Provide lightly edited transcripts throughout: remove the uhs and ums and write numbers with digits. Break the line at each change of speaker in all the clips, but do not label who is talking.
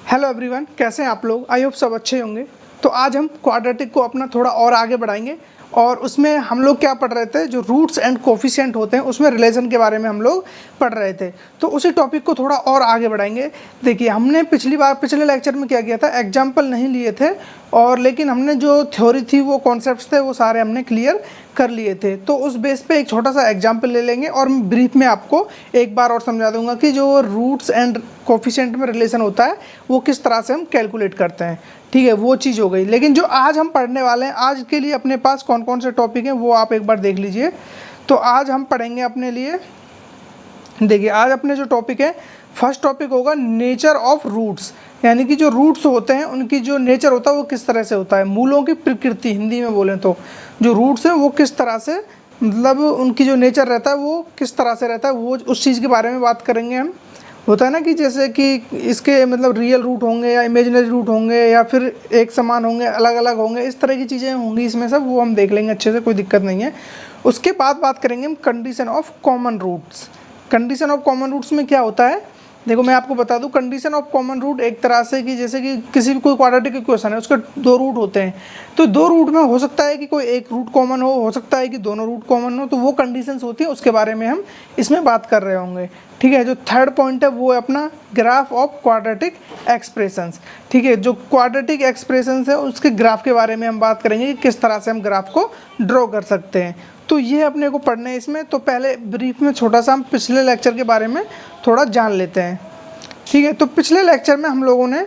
Hello everyone, कैसे हैं आप लोग। आई होप सब अच्छे होंगे। तो आज हम क्वाड्रेटिक को अपना थोड़ा और आगे बढ़ाएंगे और उसमें हम लोग क्या पढ़ रहे थे, जो रूट्स एंड कोफिशिएंट होते हैं उसमें रिलेशन के बारे में हम लोग पढ़ रहे थे। तो उसी टॉपिक को थोड़ा और आगे बढ़ाएंगे। देखिए, हमने पिछले लेक्चर में क्या किया था, एग्जाम्पल नहीं लिए थे और लेकिन हमने जो थ्योरी थी वो कॉन्सेप्ट्स थे वो सारे हमने क्लियर कर लिए थे। तो उस बेस पे एक छोटा सा एग्जाम्पल ले लेंगे और ब्रीफ में आपको एक बार और समझा दूंगा कि जो रूट्स एंड कोफिशिएंट में रिलेशन होता है वो किस तरह से हम कैलकुलेट करते हैं। ठीक है, वो चीज़ हो गई। लेकिन जो आज हम पढ़ने वाले हैं, आज के लिए अपने पास कौन कौन से टॉपिक हैं वो आप एक बार देख लीजिए। तो आज हम पढ़ेंगे अपने लिए, देखिए आज अपने जो टॉपिक है, फर्स्ट टॉपिक होगा नेचर ऑफ रूट्स, यानी कि जो रूट्स होते हैं उनकी जो नेचर होता है वो किस तरह से होता है, मूलों की प्रकृति हिंदी में बोलें तो जो रूट्स हैं वो किस तरह से, मतलब उनकी जो नेचर रहता है वो किस तरह से रहता है, वो उस चीज़ के बारे में बात करेंगे हम। होता है ना कि जैसे कि इसके मतलब रियल रूट होंगे या इमेजिनरी रूट होंगे या फिर एक समान होंगे, अलग अलग होंगे, इस तरह की चीज़ें होंगी इसमें सब, वो हम देख लेंगे अच्छे से, कोई दिक्कत नहीं है। उसके बाद बात करेंगे हम condition of common roots. Condition of common roots में क्या होता है, देखो मैं आपको बता दूं, कंडीशन ऑफ कॉमन रूट एक तरह से कि जैसे कि किसी भी कोई क्वाड्रेटिक इक्वेशन है उसके दो रूट होते हैं, तो दो रूट में हो सकता है कि कोई एक रूट कॉमन हो सकता है कि दोनों रूट कॉमन हो, तो वो कंडीशंस होती है, उसके बारे में हम इसमें बात कर रहे होंगे। ठीक है, जो थर्ड पॉइंट है वो है अपना ग्राफ ऑफ क्वाड्रेटिक एक्सप्रेशंस। ठीक है, जो क्वाड्रेटिक एक्सप्रेशंस है उसके ग्राफ के बारे में हम बात करेंगे कि किस तरह से हम ग्राफ को ड्रॉ कर सकते हैं। तो ये अपने को पढ़ने इसमें, तो पहले ब्रीफ में छोटा सा हम पिछले लेक्चर के बारे में थोड़ा जान लेते हैं। ठीक है, तो पिछले लेक्चर में हम लोगों ने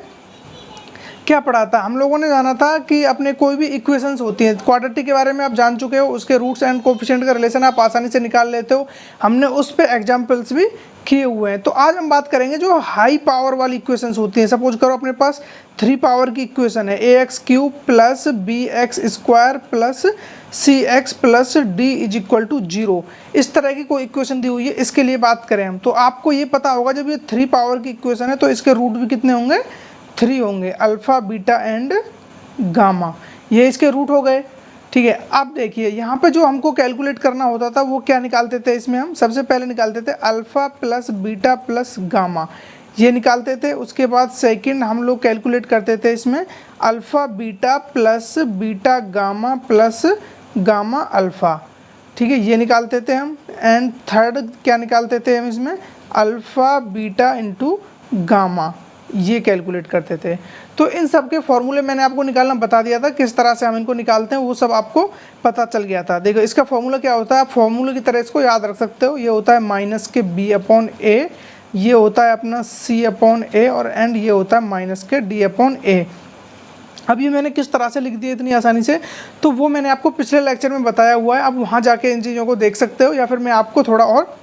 क्या पढ़ा था, हम लोगों ने जाना था कि अपने कोई भी इक्वेशंस होती हैं, क्वाड्रेटिक के बारे में आप जान चुके हो, उसके रूट्स एंड कोफिशिएंट का रिलेशन आप आसानी से निकाल लेते हो, हमने उस पे एग्जांपल्स भी किए हुए हैं। तो आज हम बात करेंगे जो हाई पावर वाली इक्वेशंस होती हैं। सपोज करो अपने पास 3 पावर की इक्वेशन है, ax³ plus bx² plus cx plus d is equal to 0, इस तरह की कोई इक्वेशन दी हुई है। इसके लिए बात करें हम, तो आपको ये पता होगा जब ये 3 पावर की इक्वेशन है तो इसके रूट भी कितने होंगे, 3 होंगे, अल्फ़ा बीटा एंड गामा, ये इसके रूट हो गए। ठीक है, अब देखिए यहाँ पे जो हमको कैलकुलेट करना होता था वो क्या निकालते थे, इसमें हम सबसे पहले निकालते थे alpha plus beta plus gamma, ये निकालते थे। उसके बाद सेकंड हम लोग कैलकुलेट करते थे इसमें alpha beta plus beta gamma plus gamma alpha. ठीक है, ये निकालते थे हम। एंड थर्ड क्या निकालते थे हम इसमें, अल्फ़ा बीटा इंटू गामा, ये कैलकुलेट करते थे। तो इन सब के फॉर्मूले मैंने आपको निकालना बता दिया था, किस तरह से हम इनको निकालते हैं वो सब आपको पता चल गया था। देखो इसका फॉर्मूला क्या होता है, आप फॉर्मूले की तरह इसको याद रख सकते हो। ये होता है माइनस के b/a, ये होता है अपना c/a और एंड ये होता है माइनस के d/a। अब ये मैंने किस तरह से लिख दिया इतनी आसानी से, तो वो मैंने आपको पिछले लेक्चर में बताया हुआ है, आप वहाँ जाके इन चीज़ों को देख सकते हो, या फिर मैं आपको थोड़ा और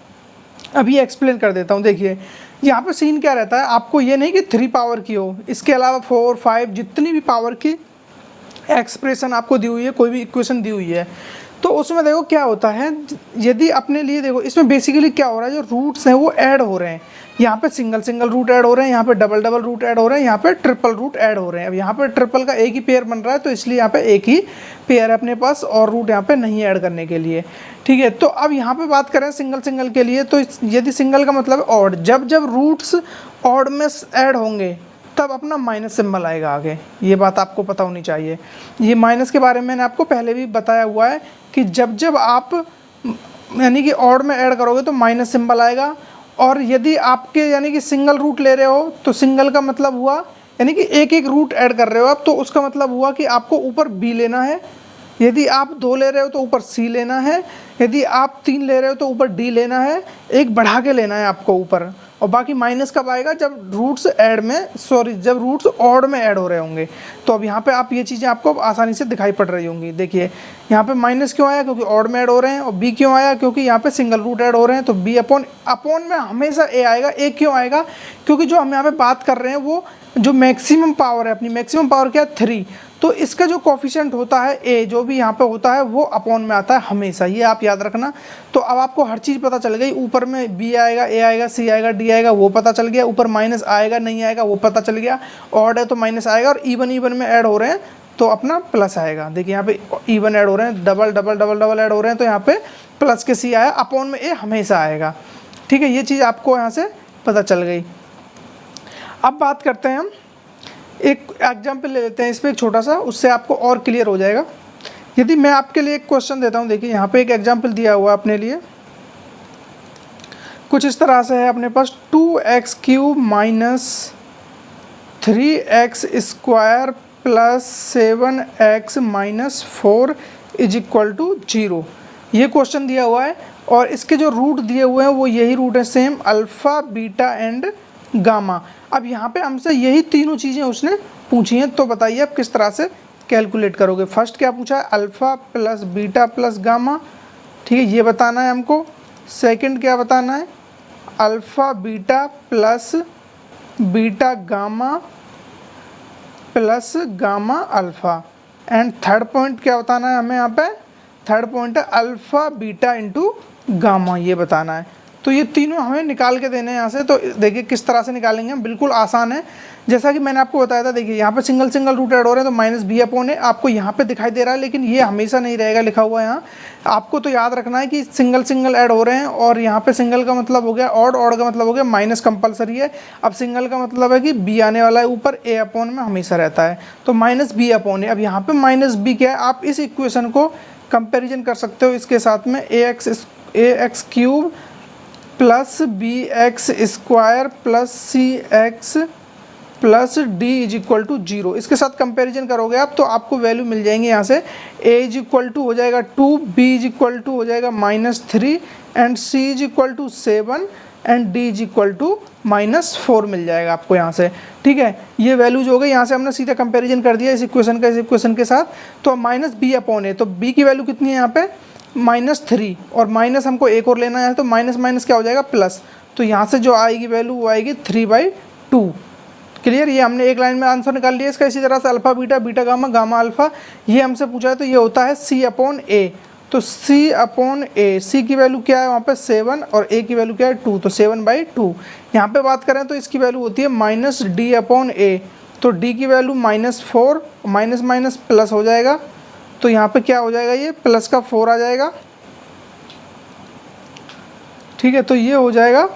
अभी एक्सप्लेन कर देता हूँ। देखिए यहाँ पे सीन क्या रहता है, आपको ये नहीं कि 3 पावर की हो, इसके अलावा 4, 5 जितनी भी पावर की एक्सप्रेशन आपको दी हुई है, कोई भी इक्वेशन दी हुई है, तो उसमें देखो क्या होता है, यदि अपने लिए देखो इसमें बेसिकली क्या हो रहा है, जो रूट्स हैं वो ऐड हो रहे हैं। यहाँ पे सिंगल सिंगल रूट ऐड हो रहे हैं, यहाँ पे डबल डबल रूट ऐड हो रहे हैं, यहाँ पे ट्रिपल रूट ऐड हो रहे हैं। अब यहाँ पे ट्रिपल का एक ही पेयर बन रहा है तो इसलिए यहाँ पे एक ही पेयर है अपने पास और रूट यहाँ पे नहीं ऐड करने के लिए। ठीक है, तो अब यहाँ पे बात करें सिंगल सिंगल के लिए, तो यदि सिंगल का मतलब ऑड, जब जब रूट्स ऑड में ऐड होंगे तब अपना माइनस सिंबल आएगा आगे, ये बात आपको पता होनी चाहिए। ये माइनस के बारे में मैंने आपको पहले भी बताया हुआ है कि जब जब आप यानी कि ऑड में ऐड करोगे तो माइनस सिंबल आएगा, और यदि आपके यानी कि सिंगल रूट ले रहे हो तो सिंगल का मतलब हुआ यानी कि एक एक रूट ऐड कर रहे हो आप, तो उसका मतलब हुआ कि आपको ऊपर b लेना है, यदि आप 2 ले रहे हो तो ऊपर c लेना है, यदि आप 3 ले रहे हो तो ऊपर d लेना है, एक बढ़ा के लेना है आपको ऊपर। और बाकी माइनस कब आएगा, जब रूट्स ऐड में जब रूट्स ऑड में ऐड हो रहे होंगे। तो अब यहाँ पे आप ये चीज़ें आपको आसानी से दिखाई पड़ रही होंगी। देखिए यहाँ पे माइनस क्यों आया, क्योंकि ऑड में ऐड हो रहे हैं, और b क्यों आया, क्योंकि यहाँ पे सिंगल रूट ऐड हो रहे हैं, तो b/अपॉन में हमेशा a आएगा। a क्यों आएगा, क्योंकि जो हम यहाँ पे बात कर रहे हैं वो जो मैक्सिमम पावर है, अपनी मैक्सिमम पावर क्या है 3, तो इसका जो कोफिशिएंट होता है a, जो भी यहाँ पे होता है वो अपॉन में आता है हमेशा, ये आप याद रखना। तो अब आपको हर चीज़ पता चल गई, ऊपर में b आएगा, a आएगा, c आएगा, d आएगा, वो पता चल गया, ऊपर माइनस आएगा नहीं आएगा वो पता चल गया, ऑड है तो माइनस आएगा, और इवन में ऐड हो रहे हैं तो अपना प्लस आएगा। देखिए यहाँ पे इवन ऐड हो रहे हैं, double double double double add हो रहे हैं, तो यहाँ पे प्लस के c आया, अपॉन में a हमेशा आएगा। ठीक है, ये चीज़ आपको यहाँ से पता चल गई। अब बात करते हैं हम एक एग्जाम्पल ले लेते हैं इस पर एक छोटा सा, उससे आपको और क्लियर हो जाएगा। यदि मैं आपके लिए एक क्वेश्चन देता हूँ, देखिए यहाँ पे एक एग्जाम्पल दिया हुआ है अपने लिए, कुछ इस तरह से है अपने पास 2x³ minus 3x square plus 7x minus 4 is equal to 0। ये क्वेश्चन दिया हुआ है और इसके जो रूट दिए हुए हैं वो यही रूट है same, alpha beta and gamma. अब यहाँ पे हमसे यही तीनों चीज़ें उसने पूछी हैं, तो बताइए आप किस तरह से कैलकुलेट करोगे। फर्स्ट क्या पूछा है, alpha plus beta plus gamma, ठीक है, ये बताना है हमको। सेकंड क्या बताना है, alpha beta plus beta gamma plus gamma alpha. And third point क्या बताना है हमें यहाँ पे, थर्ड पॉइंट है अल्फ़ा बीटा इंटू गामा, ये बताना है। तो ये तीनों हमें निकाल के देने हैं यहाँ से। तो देखिए किस तरह से निकालेंगे हम, बिल्कुल आसान है। जैसा कि मैंने आपको बताया था, देखिए यहाँ पे सिंगल सिंगल रूट ऐड हो रहे हैं तो माइनस बी अपॉन है आपको यहाँ पे दिखाई दे रहा है, लेकिन ये हमेशा नहीं रहेगा लिखा हुआ यहाँ। आपको तो याद रखना है कि सिंगल सिंगल ऐड हो रहे हैं, और यहाँ पे सिंगल का मतलब हो गया ऑड, ऑड का मतलब हो गया माइनस कंपलसरी है। अब सिंगल का मतलब है कि बी आने वाला है ऊपर, ए अपॉन में हमेशा रहता है, तो माइनस बी अपॉन है। अब यहाँ पे माइनस बी क्या है, आप इस इक्वेशन को कंपेरिजन कर सकते हो इसके साथ में, ax³ plus bx square plus cx plus D is equal to 0। इसके साथ कंपैरिजन करोगे आप तो आपको वैल्यू मिल जाएंगे यहाँ से, a इज इक्वल टू हो जाएगा 2, b इज इक्वल टू हो जाएगा -3 and c is equal to 7 and d is equal to -4 मिल जाएगा आपको यहाँ से, ठीक है। ये वैल्यू जो हो गई यहाँ से हमने सीधा कंपैरिजन कर दिया इस इक्वेशन का इस इक्वेशन के साथ। तो माइनस बी अपॉन है, तो b की वैल्यू कितनी है यहाँ पे -3, और माइनस हमको एक और लेना है, तो माइनस माइनस क्या हो जाएगा प्लस। तो यहाँ से जो आएगी वैल्यू वो आएगी 3/2। क्लियर, ये हमने एक लाइन में आंसर निकाल लिया इसका। इसी तरह से alpha beta, beta gamma, gamma alpha, ये हमसे पूछा है तो ये होता है c/a। तो c/a, c की वैल्यू क्या है वहाँ पे 7 और a की वैल्यू क्या है 2, तो 7/2। यहाँ पे बात करें तो इसकी वैल्यू होती है -d/a, तो d की वैल्यू -4, माइनस माइनस प्लस हो जाएगा, तो यहाँ पे क्या हो जाएगा, ये प्लस का 4 आ जाएगा, ठीक है। तो ये हो जाएगा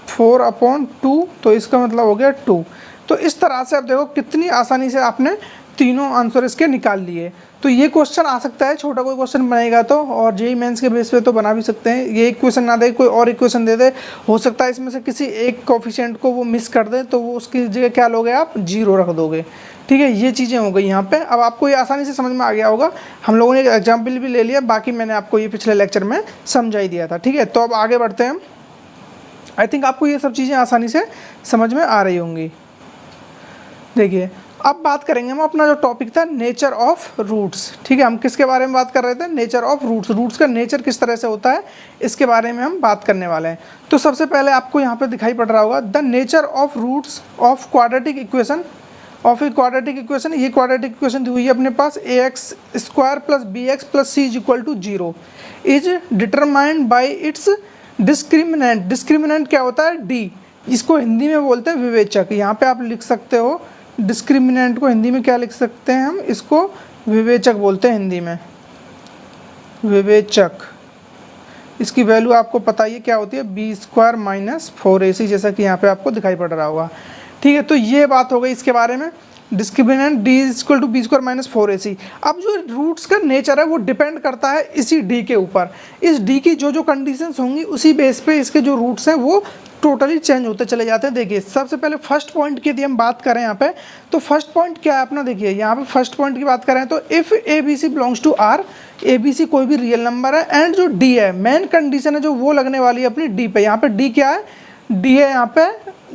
4/2, तो इसका मतलब हो गया 2। तो इस तरह से आप देखो कितनी आसानी से आपने तीनों आंसर इसके निकाल लिए। तो ये क्वेश्चन आ सकता है, छोटा कोई क्वेश्चन बनेगा तो, और जेईई मेंस के बेस पे तो बना भी सकते हैं। ये इक्वेशन ना दे, कोई और इक्वेशन दे दे, हो सकता है इसमें से किसी एक कोफिशिएंट को वो मिस कर दे, तो वो उसकी जगह क्या लोगे आप, 0 रख दोगे, ठीक है। ये चीज़ें हो गई यहाँ पे। अब आपको ये आसानी से समझ में आ गया होगा, हम लोगों ने एक एग्जाम्पल भी ले लिया, बाकी मैंने आपको ये पिछले लेक्चर में समझा ही दिया था, ठीक है। तो अब आगे बढ़ते हैं। आई थिंक आपको ये सब चीज़ें आसानी से समझ में आ रही होंगी। देखिए अब बात करेंगे हम अपना जो टॉपिक था नेचर ऑफ रूट्स, ठीक है। हम किसके बारे में बात कर रहे थे, नेचर ऑफ रूट्स। रूट्स का नेचर किस तरह से होता है इसके बारे में हम बात करने वाले हैं। तो सबसे पहले आपको यहाँ पे दिखाई पड़ रहा होगा the nature of roots of quadratic equation, of a quadratic equation. ये क्वाड्रेटिक इक्वेशन दी हुई है अपने पास, ax² plus bx plus c is equal to 0 is determined by its discriminant. Discriminant क्या होता है, d, इसको हिंदी में बोलते हैं विवेचक। यहाँ पे आप लिख सकते हो डिस्क्रिमिनेंट को हिंदी में क्या लिख सकते हैं हम, इसको विवेचक बोलते हैं हिंदी में, विवेचक। इसकी वैल्यू आपको पता ही क्या होती है, b² माइनस 4ac, जैसा कि यहाँ पे आपको दिखाई पड़ रहा होगा, ठीक है। तो ये बात हो गई इसके बारे में, discriminant d is equal to b² minus 4ac। अब जो रूट्स का नेचर है वो डिपेंड करता है इसी d के ऊपर। इस d की जो जो कंडीशंस होंगी उसी बेस पे इसके जो रूट्स हैं वो टोटली चेंज होते चले जाते हैं। देखिए सबसे पहले फर्स्ट पॉइंट की यदि हम बात करें यहाँ पे, तो फर्स्ट पॉइंट क्या है अपना, देखिए यहाँ पे फर्स्ट पॉइंट की बात करें तो if ABC belongs to R, ABC कोई भी रियल नंबर है, एंड जो D है मेन कंडीशन है जो वो लगने वाली है अपनी D पे। यहाँ पे D क्या है, D है यहाँ पे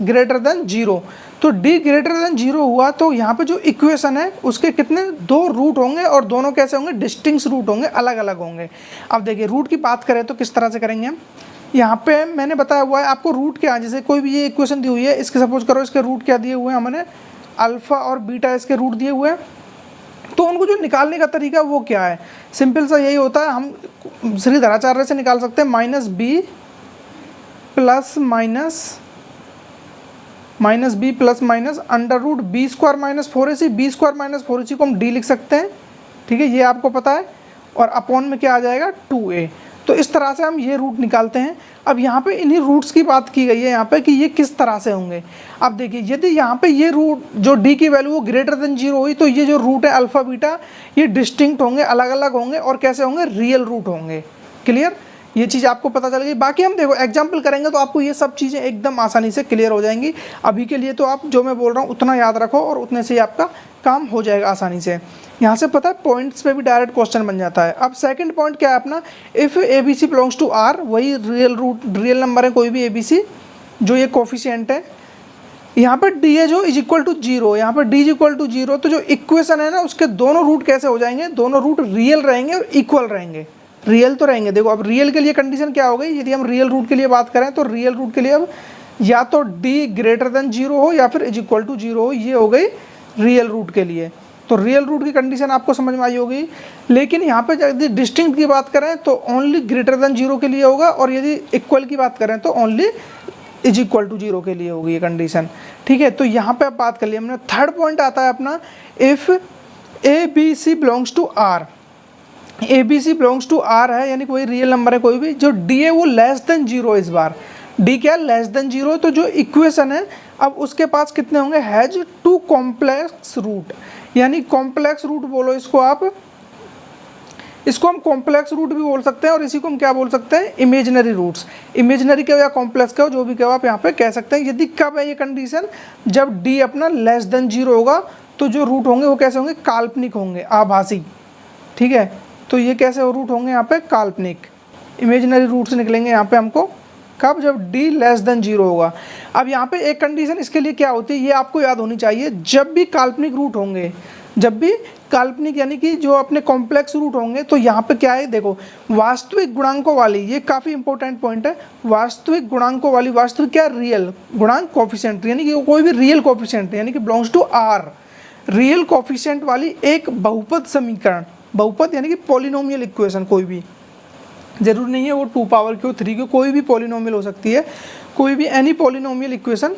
ग्रेटर देन 0। तो d ग्रेटर देन 0 हुआ तो यहाँ पे जो इक्वेशन है उसके कितने, 2 रूट होंगे, और दोनों कैसे होंगे, डिस्टिंक्ट रूट होंगे, अलग अलग होंगे। अब देखिए रूट की बात करें तो किस तरह से करेंगे हम, यहाँ पे मैंने बताया हुआ है आपको रूट क्या है। जैसे कोई भी ये इक्वेशन दी हुई है, इसके सपोज करो इसके रूट क्या दिए हुए हैं हमने, अल्फ़ा और बीटा इसके रूट दिए हुए हैं, तो उनको जो निकालने का तरीका वो क्या है, सिंपल सा यही होता है, हम श्रीधराचार्य से निकाल सकते हैं -b plus minus b plus minus under root b² minus 4ac, b² minus 4ac को हम d लिख सकते हैं, ठीक है, ये आपको पता है, और अपॉन में क्या आ जाएगा 2a। तो तो इस तरह से हम ये रूट निकालते हैं। अब यहाँ पे इन्हीं रूट्स की बात की गई है यहाँ पे कि ये किस तरह से होंगे। अब देखिए यदि यहाँ पे ये रूट जो डी की वैल्यू वो ग्रेटर देन 0 हुई तो ये जो रूट है अल्फ़ा बीटा ये डिस्टिंक्ट होंगे, अलग अलग होंगे और कैसे होंगे, रियल रूट होंगे। क्लियर, ये चीज़ आपको पता चल गई। बाकी हम देखो एग्जाम्पल करेंगे तो आपको ये सब चीज़ें एकदम आसानी से क्लियर हो जाएंगी। अभी के लिए तो आप जो मैं बोल रहा हूँ उतना याद रखो और उतने से ही आपका काम हो जाएगा आसानी से। यहाँ से पता है पॉइंट्स पे भी डायरेक्ट क्वेश्चन बन जाता है। अब सेकंड पॉइंट क्या है अपना, if A B C belongs to R, वही रियल नंबर है कोई भी ए बी सी जो ये कोफिशिएंट है। यहाँ पर डी है जो इज इक्वल टू 0, यहाँ पर डी इज इक्वल टू 0, तो जो इक्वेशन है ना उसके दोनों रूट कैसे हो जाएंगे, दोनों रूट रियल रहेंगे और इक्वल रहेंगे। रियल तो रहेंगे। देखो अब रियल के लिए कंडीशन क्या हो गई, यदि हम रियल रूट के लिए बात करें तो रियल रूट के लिए अब या तो डी ग्रेटर देन 0 हो या फिर इज इक्वल टू 0 हो, ये हो गई रियल रूट के लिए। तो रियल रूट की कंडीशन आपको समझ में आई होगी। लेकिन यहाँ पे यदि डिस्टिंक्ट की बात करें तो ओनली ग्रेटर देन 0 के लिए होगा और यदि इक्वल की बात करें तो ओनली इज इक्वल टू 0 के लिए होगी ये कंडीशन। ठीक है, तो यहाँ पे अब बात कर ली हमने। थर्ड पॉइंट आता है अपना, if A B C belongs to R, A B C belongs to R है यानी कोई रियल नंबर है कोई भी, जो डी है वो लेस देन 0, इस बार डी क्या है, लेस देन 0। तो जो इक्वेशन है अब उसके पास कितने होंगे, हैज टू कॉम्प्लेक्स रूट, यानी कॉम्प्लेक्स रूट बोलो इसको आप, इसको हम कॉम्प्लेक्स रूट भी बोल सकते हैं और इसी को हम क्या बोल सकते हैं, इमेजिनरी रूट्स। इमेजिनरी कहो या कॉम्प्लेक्स कहो, जो भी कहो आप यहाँ पे कह सकते हैं। यदि कब है ये कंडीशन, जब डी अपना लेस देन 0 होगा तो जो रूट होंगे वो कैसे होंगे, काल्पनिक होंगे, आभासी। ठीक है, तो ये कैसे रूट होंगे यहाँ पे, काल्पनिक, इमेजिनरी रूट्स निकलेंगे यहाँ पे हमको कब, जब डी लेस देन 0 होगा। अब यहाँ पे एक कंडीशन इसके लिए क्या होती है ये आपको याद होनी चाहिए, जब भी काल्पनिक रूट होंगे, जब भी काल्पनिक यानी कि जो अपने कॉम्प्लेक्स रूट होंगे, तो यहाँ पे क्या है देखो, वास्तविक गुणांकों वाली, ये काफ़ी इंपॉर्टेंट पॉइंट है, वास्तविक गुणांकों वाली, वास्तविक क्या, रियल गुणांक कोफिशिएंट, यानी कि कोई भी रियल कोफिशिएंट यानी कि belongs to R, real coefficient वाली एक बहुपद समीकरण, बहुपद यानी कि पॉलिनोमियल इक्वेशन, कोई भी, जरूरी नहीं है वो 2 पावर की हो 3 की, कोई भी पॉलिनोमियल हो सकती है, कोई भी एनी पॉलिनोमियल इक्वेशन,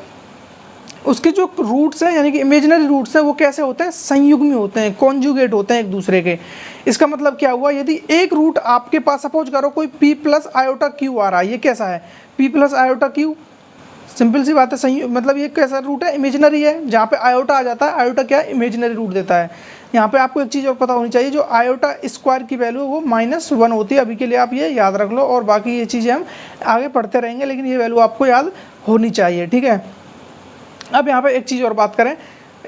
उसके जो रूट्स हैं यानी कि इमेजिनरी रूट्स हैं वो कैसे होते हैं, संयुग्मी होते हैं, कॉन्जुगेट होते हैं एक दूसरे के। इसका मतलब क्या हुआ, यदि एक रूट आपके पास सपोज करो कोई p प्लस आयोटा क्यू आ रहा है, ये कैसा है, p plus iota q, simple सी बात है, मतलब ये कैसा रूट है, इमेजिनरी है। जहाँ पे आयोटा आ जाता है, आयोटा क्या है, इमेजिनरी रूट देता है। यहाँ पे आपको एक चीज़ और पता होनी चाहिए, जो आयोटा स्क्वायर की वैल्यू वो -1 होती है, अभी के लिए आप ये याद रख लो, और बाकी ये चीज़ें हम आगे पढ़ते रहेंगे, लेकिन ये वैल्यू आपको याद होनी चाहिए। ठीक है, अब यहाँ पे एक चीज़ और बात करें,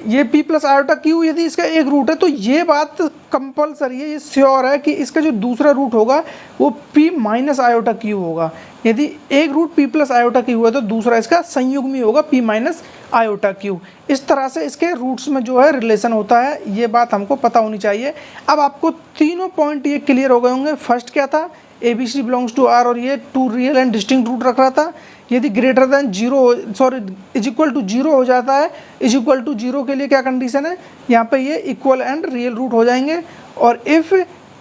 ये p प्लस आयोटा क्यू यदि इसका एक रूट है तो ये बात कंपलसरी है, ये श्योर है कि इसका जो दूसरा रूट होगा वो p माइनस आयोटा क्यू होगा। यदि एक root p plus iota Q है तो दूसरा इसका संयुग्मी होगा p माइनस आयोटा क्यू। इस तरह से इसके रूट्स में जो है रिलेशन होता है, ये बात हमको पता होनी चाहिए। अब आपको तीनों पॉइंट ये क्लियर हो गए होंगे। फर्स्ट क्या था, A B C belongs to R और ये 2 रियल एंड डिस्टिंक्ट रूट रख रहा था। यदि greater than 0 sorry is equal to 0 हो जाता है, इज इक्वल टू 0 के लिए क्या कंडीशन है, यहाँ पे ये इक्वल एंड रियल रूट हो जाएंगे। और if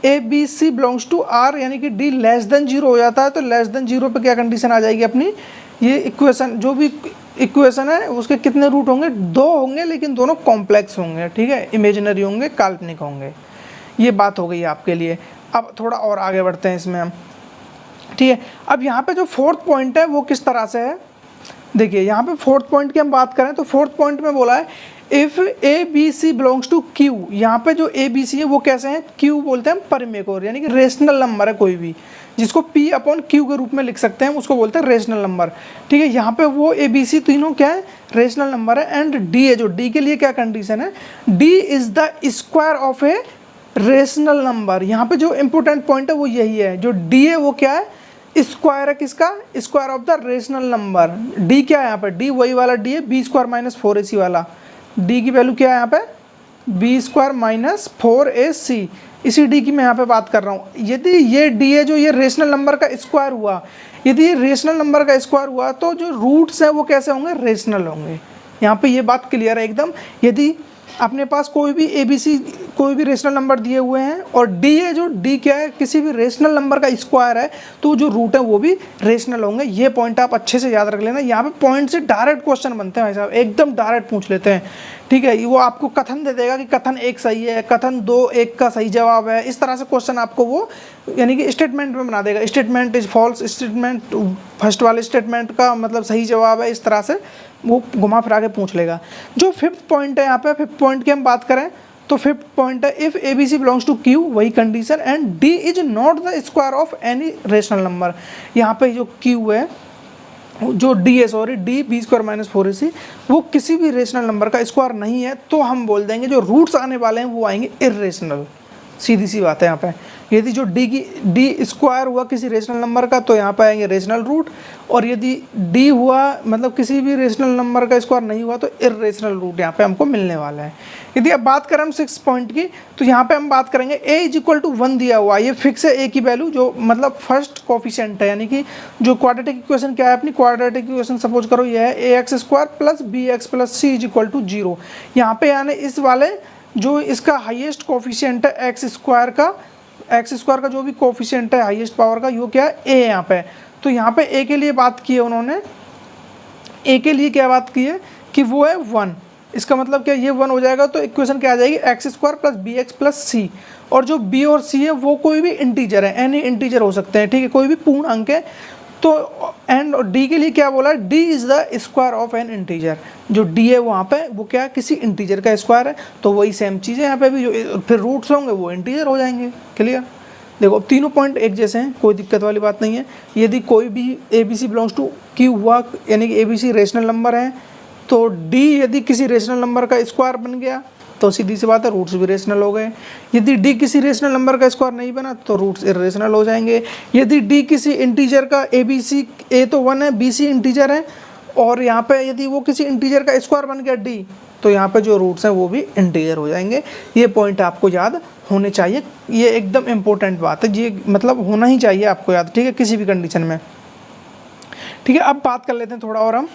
A B C belongs to R यानी कि डी लेस देन 0 हो जाता है तो लेस देन 0 पे क्या कंडीशन आ जाएगी अपनी, ये इक्वेशन जो भी इक्वेशन है उसके कितने रूट होंगे, 2 होंगे, लेकिन दोनों कॉम्प्लेक्स होंगे। ठीक है, इमेजिनरी होंगे, काल्पनिक होंगे। ये बात हो गई आपके लिए। अब थोड़ा और आगे बढ़ते हैं इसमें हम। ठीक है, अब यहाँ पे जो फोर्थ पॉइंट है वो किस तरह से है, देखिए यहाँ पे फोर्थ पॉइंट की हम बात करें तो फोर्थ पॉइंट में बोला है if A B C belongs to Q. यहाँ पे जो ए बी सी है वो कैसे हैं, क्यू बोलते हैं परिमेय, यानी कि रेशनल नंबर है कोई भी, जिसको p अपॉन क्यू के रूप में लिख सकते हैं, उसको बोलते हैं रेशनल नंबर। ठीक है, यहाँ पे वो ए बी सी तीनों क्या है, रेशनल नंबर है। एंड डी है, जो डी के लिए क्या कंडीशन है, D is the square of a rational number. यहाँ पे जो इंपॉर्टेंट पॉइंट है वो यही है, जो डी है वो क्या है, स्क्वायर है किसका, square of the rational number. D क्या है यहाँ पे, डी वही वाला डी है, बी स्क्वायर माइनस 4ac वाला। डी की वैल्यू क्या है यहाँ पे, बी स्क्वायर माइनस 4ac, इसी डी की मैं यहाँ पे बात कर रहा हूँ। यदि ये डी है जो ये रेशनल नंबर का स्क्वायर हुआ, यदि ये रेशनल नंबर का स्क्वायर हुआ तो जो रूट्स हैं वो कैसे होंगे, रेशनल होंगे, यहाँ पे ये बात क्लियर है एकदम। यदि अपने पास कोई भी ABC कोई भी रेशनल नंबर दिए हुए हैं और D है, जो D क्या है, किसी भी रेशनल नंबर का स्क्वायर है, तो जो रूट है वो भी रेशनल होंगे। ये पॉइंट आप अच्छे से याद रख लेना। यहाँ पे पॉइंट से डायरेक्ट क्वेश्चन बनते हैं भाई साहब, एकदम डायरेक्ट पूछ लेते हैं, ठीक है। वो आपको कथन दे देगा कि कथन 1 सही है, कथन 2 1 का सही जवाब है, इस तरह से क्वेश्चन आपको वो यानी कि स्टेटमेंट में बना देगा। Statement is false, statement first वाले स्टेटमेंट का मतलब सही जवाब है, इस तरह से वो घुमा फिरा के पूछ लेगा। जो फिफ्थ पॉइंट है यहाँ पे, फिफ्थ पॉइंट की हम बात करें तो फिफ्थ पॉइंट है if ABC belongs to Q, वही condition, and D is not the square of any rational number. यहाँ पे जो Q है, जो D है, सॉरी D B² - 4AC, वो किसी भी रेशनल नंबर का स्क्वायर नहीं है, तो हम बोल देंगे जो रूट्स आने वाले हैं वो आएंगे इर्रेशनल। सीधी सी बात है यहाँ पे। यदि जो D स्क्वायर हुआ किसी रेशनल नंबर का, तो यहाँ पे आएंगे रेशनल रूट, और यदि D हुआ मतलब किसी भी रेशनल नंबर का स्क्वायर नहीं हुआ, तो इर्रेशनल रूट यहाँ पे हमको मिलने वाला है। यदि अब बात करें हम 6 पॉइंट की, तो यहाँ पे हम बात करेंगे A = 1 दिया हुआ है, ये फिक्स है A की वैल्यू, जो मतलब फर्स्ट कोफिशिएंट है, यानी कि जो क्वाड्रेटिक इक्वेशन क्या है, अपनी क्वाड्रेटिक इक्वेशन सपोज करो ये है AX² + BX + C = 0। यहाँ पे यानी इस वाले जो इसका हाईएस्ट कोफिशिएंट है x² का जो भी कोफिशिएंट है हाईएस्ट पावर का, यो क्या है A यहाँ पे। तो यहाँ पे A के लिए बात की है उन्होंने, A के लिए क्या बात की है कि वो है 1। इसका मतलब क्या, ये 1 हो जाएगा तो इक्वेशन क्या आ जाएगी, x² + BX + C। और जो B और C है वो कोई भी इंटीजर है, एनी इंटीजर हो सकते हैं, ठीक है, कोई भी पूर्ण अंक है। तो एंड D के लिए क्या बोला, D is the square of N integer. जो D है वहाँ पे वो क्या है, किसी इंटीजर का स्क्वायर है। तो वही सेम चीज़ है यहाँ पे भी, जो फिर रूट्स होंगे वो इंटीजर हो जाएंगे। क्लियर। देखो तीनों पॉइंट एक जैसे हैं, कोई दिक्कत वाली बात नहीं है। यदि कोई भी ABC बिलोंग्स टू Q हुआ, यानी कि ABC रेशनल नंबर है, तो D यदि किसी रेशनल नंबर का स्क्वायर बन गया तो सीधी सी बात है रूट्स भी रेशनल हो गए। यदि D किसी रेशनल नंबर का स्क्वायर नहीं बना तो रूट्स इरेशनल हो जाएंगे। यदि D किसी इंटीजर का ABC, A तो 1 है, BC इंटीजर है, और यहाँ पे यदि वो किसी इंटीजर का स्क्वायर बन गया D, तो यहाँ पे जो रूट्स हैं वो भी इंटीजर हो जाएंगे। ये पॉइंट आपको याद होने चाहिए, ये एकदम इम्पोर्टेंट बात है, ये मतलब होना ही चाहिए आपको याद, ठीक है, किसी भी कंडीशन में। ठीक है, अब बात कर लेते हैं थोड़ा और हम।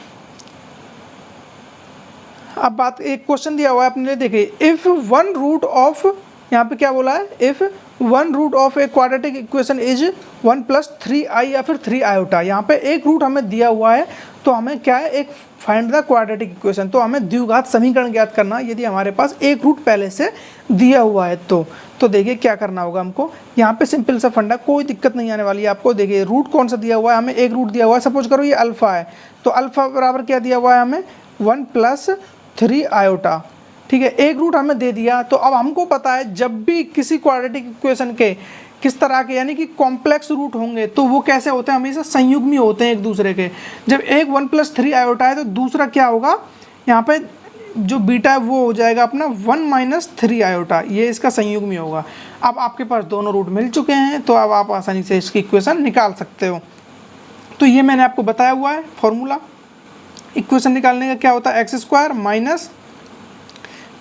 अब बात, एक क्वेश्चन दिया हुआ है अपने लिए, देखिए इफ़ 1 रूट ऑफ, यहाँ पे क्या बोला है, if 1 root of a quadratic equation is 1 + 3i या फिर 3 आयोटा। यहाँ पे एक रूट हमें दिया हुआ है, तो हमें क्या है, एक फाइंड द क्वाड्रेटिक इक्वेशन, तो हमें द्विघात समीकरण ज्ञात करना। यदि हमारे पास एक रूट पहले से दिया हुआ है तो देखिए क्या करना होगा हमको। यहाँ पे सिंपल सा फंडा, कोई दिक्कत नहीं आने वाली है आपको। देखिए रूट कौन सा दिया हुआ है, हमें एक रूट दिया हुआ है, सपोज करो ये अल्फ़ा है, तो अल्फ़ा बराबर क्या दिया हुआ है हमें, 1 + 3 आयोटा। ठीक है, एक रूट हमें दे दिया। तो अब हमको पता है जब भी किसी क्वाड्रेटिक इक्वेशन के किस तरह के यानी कि कॉम्प्लेक्स रूट होंगे तो वो कैसे होते हैं, हमेशा संयुग्मी होते हैं एक दूसरे के। जब एक 1 + 3 आयोटा है तो दूसरा क्या होगा, यहाँ पे जो बीटा है वो हो जाएगा अपना 1 - 3 आयोटा, ये इसका संयुग्मी होगा। अब आपके पास दोनों रूट मिल चुके हैं, तो अब आप आसानी से इसकी इक्वेशन निकाल सकते हो। तो ये मैंने आपको बताया हुआ है फॉर्मूला। इक्वेशन निकालने का क्या होता है, x² माइनस,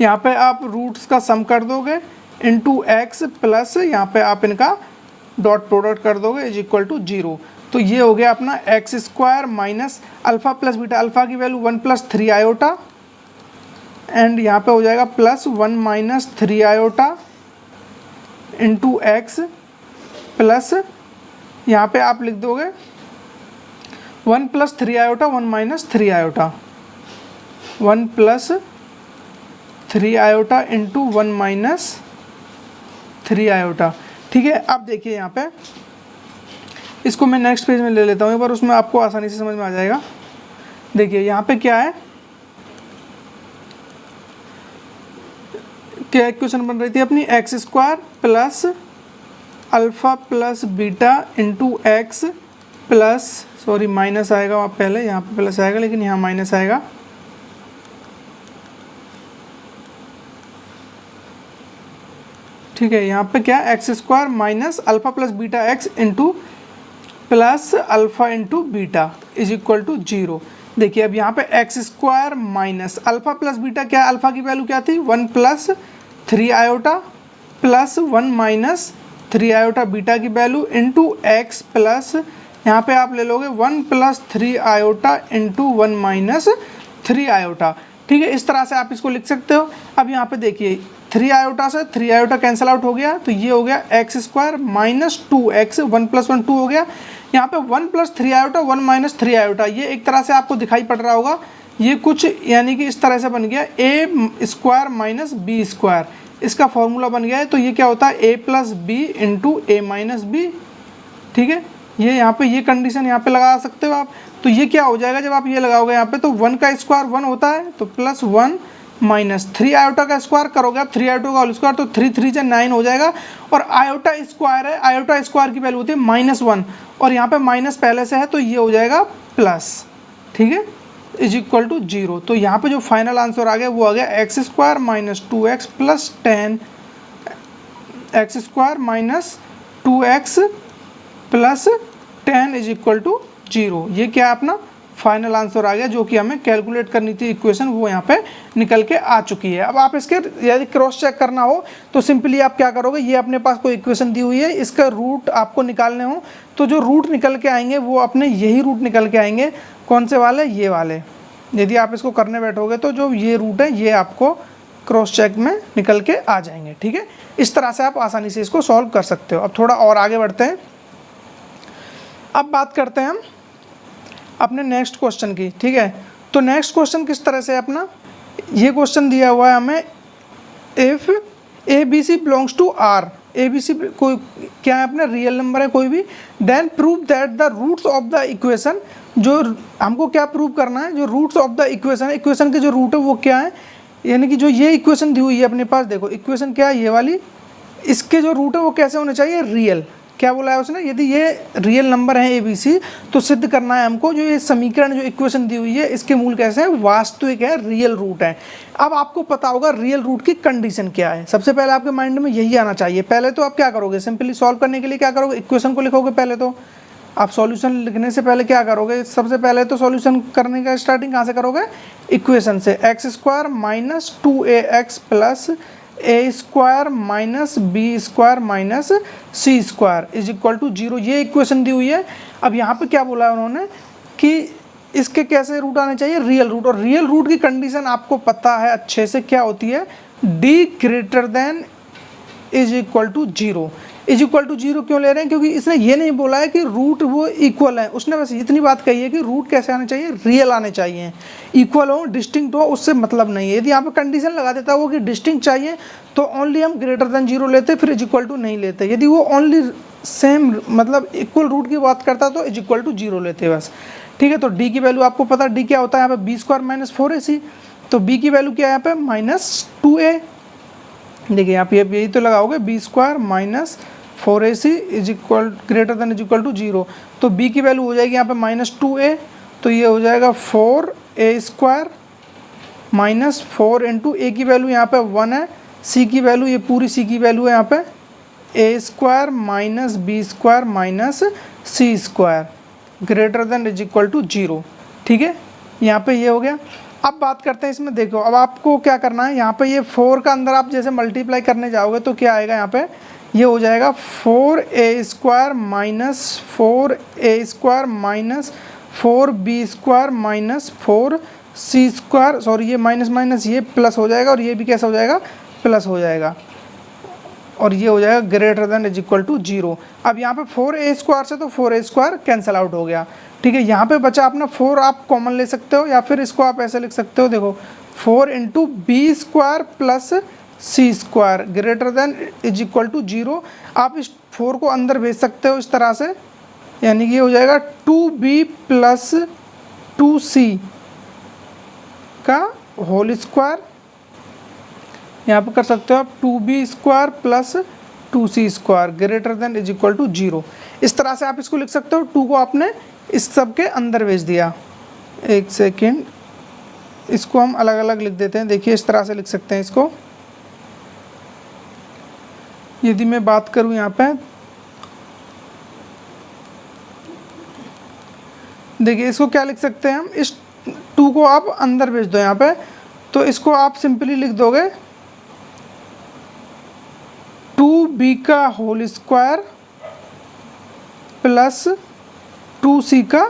यहाँ पे आप रूट्स का सम कर दोगे, इंटू x प्लस यहाँ पे आप इनका डॉट प्रोडक्ट कर दोगे इज इक्वल टू 0। तो ये हो गया अपना x² minus alpha plus beta, alpha की वैल्यू 1 + 3 आयोटा, एंड यहाँ पे हो जाएगा +1 - 3 आयोटा इंटू x प्लस यहाँ पे आप लिख दोगे 1 + 3 iota 1 - 3 iota, 1 + 3 iota into 1 - 3 iota. ठीक है, अब देखिए यहाँ पे इसको मैं नेक्स्ट पेज में ले लेता हूँ एक बार, उसमें आपको आसानी से समझ में आ जाएगा। देखिए यहाँ पे क्या है, क्या इक्वेशन बन रही थी अपनी, x² plus alpha plus beta into x plus, sorry minus आएगा वहाँ, पहले यहाँ पे प्लस आएगा लेकिन यहाँ माइनस आएगा, ठीक है। यहाँ पे क्या है, x² minus alpha plus beta x into plus alpha into beta is equal to 0। देखिए अब यहाँ पे x² minus alpha plus beta, क्या अल्फ़ा की वैल्यू क्या थी 1 + 3 आयोटा प्लस 1 - 3 आयोटा बीटा की वैल्यू इंटू x प्लस यहाँ पे आप ले लोगे 1 + 3 आयोटा इंटू 1 - 3 आयोटा। ठीक है, इस तरह से आप इसको लिख सकते हो। अब यहाँ पे देखिए 3 आयोटा से 3 आयोटा कैंसिल आउट हो गया, तो ये हो गया एक्स स्क्वायर माइनस 2x, 1 + 1 2 हो गया। यहाँ पे 1 + 3 आयोटा 1 - 3 आयोटा, ये एक तरह से आपको दिखाई पड़ रहा होगा, ये कुछ यानी कि इस तरह से बन गया a² माइनस b², इसका फॉर्मूला बन गया है। तो ये क्या होता है a + b × a - b, ठीक है। ये यहाँ पे ये कंडीशन यहाँ पे लगा सकते हो आप। तो ये क्या हो जाएगा जब आप ये लगाओगे यहाँ पे, तो 1 का स्क्वायर 1 होता है, तो +1 माइनस 3 आयोटा का स्क्वायर करोगे आप, 3 आयोटा का होल स्क्वायर, तो 3 3 से 9 हो जाएगा। और आयोटा स्क्वायर है, आयोटा स्क्वायर की वैल्यू होती है -1, और यहाँ पे माइनस पहले से है, तो ये हो जाएगा प्लस, ठीक है, = 0। तो यहाँ पे जो फाइनल आंसर आ गया वो आ गया x² minus 2x + 10, x² - 2x + 10 = 0। ये क्या अपना फाइनल आंसर आ गया, जो कि हमें कैलकुलेट करनी थी इक्वेशन, वो यहाँ पे निकल के आ चुकी है। अब आप इसके यदि क्रॉस चेक करना हो तो सिंपली आप क्या करोगे, ये अपने पास कोई इक्वेशन दी हुई है, इसका रूट आपको निकालने हो, तो जो रूट निकल के आएंगे वो अपने यही रूट निकल के आएंगे। कौन से वाले, ये वाले। यदि आप इसको करने बैठोगे तो जो ये रूट है ये आपको क्रॉस चेक में निकल के आ जाएंगे, ठीक है। इस तरह से आप आसानी से इसको सॉल्व कर सकते हो। अब थोड़ा और आगे बढ़ते हैं। अब बात करते हैं हम अपने नेक्स्ट क्वेश्चन की, ठीक है। तो नेक्स्ट क्वेश्चन किस तरह से अपना, ये क्वेश्चन दिया हुआ है हमें, if ABC belongs to R, ABC कोई क्या है अपना रियल नंबर है कोई भी, then prove that the roots of the equation, जो हमको क्या प्रूव करना है, जो roots of the equation, equation के जो रूट है वो क्या है, यानी कि जो ये इक्वेशन दी हुई है अपने पास, देखो इक्वेशन क्या है ये वाली, इसके जो रूट है वो कैसे होने चाहिए, रियल। क्या बोला है उसने, यदि ये रियल नंबर है ABC, तो सिद्ध करना है हमको जो ये समीकरण जो इक्वेशन दी हुई है इसके मूल कैसे हैं, वास्तविक है, रियल रूट है। अब आपको पता होगा रियल रूट की कंडीशन क्या है, सबसे पहले आपके माइंड में यही आना चाहिए। पहले तो आप क्या करोगे, सिंपली सॉल्व करने के लिए क्या करोगे, इक्वेशन को लिखोगे। पहले तो आप सॉल्यूशन लिखने से पहले क्या करोगे, सबसे पहले तो सॉल्यूशन करने का स्टार्टिंग कहाँ से करोगे, इक्वेशन से। x² minus 2ax plus a² minus b² minus c² = 0, ये इक्वेशन दी हुई है। अब यहाँ पे क्या बोला है उन्होंने कि इसके कैसे रूट आने चाहिए, रियल रूट। और रियल रूट की कंडीशन आपको पता है अच्छे से क्या होती है, d > 0। =0 क्यों ले रहे हैं, क्योंकि इसने ये नहीं बोला है कि रूट वो इक्वल है, उसने बस इतनी बात कही है कि रूट कैसे आने चाहिए, रियल आने चाहिए, इक्वल हो, डिस्टिंक्ट हो, उससे मतलब नहीं है। यदि यहाँ पे कंडीशन लगा देता वो कि डिस्टिंक्ट चाहिए तो ओनली हम > 0 लेते, फिर = नहीं लेते। यदि वो ओनली सेम मतलब इक्वल रूट की बात करता तो = 0 लेते बस, ठीक है। तो डी की वैल्यू आपको पता, डी क्या होता है यहाँ पे, b² माइनस 4ac, तो बी की वैल्यू क्या है यहाँ पे -2a। देखिए यहाँ पे यही तो लगाओगे, b² माइनस 4ac > 0, तो b की वैल्यू हो जाएगी यहाँ पे -2a, तो ये हो जाएगा 4a² माइनस 4 × a की वैल्यू यहाँ पे 1 है, c की वैल्यू, ये पूरी c की वैल्यू है यहाँ पे a² minus b² minus c² > 0, ठीक है। यहाँ पे ये हो गया। अब बात करते हैं इसमें, देखो अब आपको क्या करना है, यहाँ पे ये 4 का अंदर आप जैसे मल्टीप्लाई करने जाओगे तो क्या आएगा यहाँ पे, ये हो जाएगा 4a² minus 4a² minus 4b² minus 4c², sorry ये माइनस माइनस ये प्लस हो जाएगा, और ये भी कैसा हो जाएगा, प्लस हो जाएगा, और ये हो जाएगा > 0। अब यहाँ पे 4a² से तो 4a² कैंसिल आउट हो गया, ठीक है। यहाँ पे बचा अपना 4, आप कॉमन ले सकते हो, या फिर इसको आप ऐसे लिख सकते हो, देखो 4 × b² प्लस c² > 0। आप इस 4 को अंदर भेज सकते हो इस तरह से, यानी कि ये हो जाएगा 2b प्लस 2c का होल स्क्वायर, यहाँ पर कर सकते हो आप 2b² प्लस 2c² > 0। इस तरह से आप इसको लिख सकते हो। 2 को आपने इस सब के अंदर भेज दिया। एक सेकेंड, इसको हम अलग अलग लिख देते हैं। देखिए इस तरह से लिख सकते हैं इसको। यदि मैं बात करूं यहाँ पे, देखिए इसको क्या लिख सकते हैं हम, इस 2 को आप अंदर भेज दो यहाँ पे, तो इसको आप सिंपली लिख दोगे 2b का होल स्क्वायर प्लस 2c का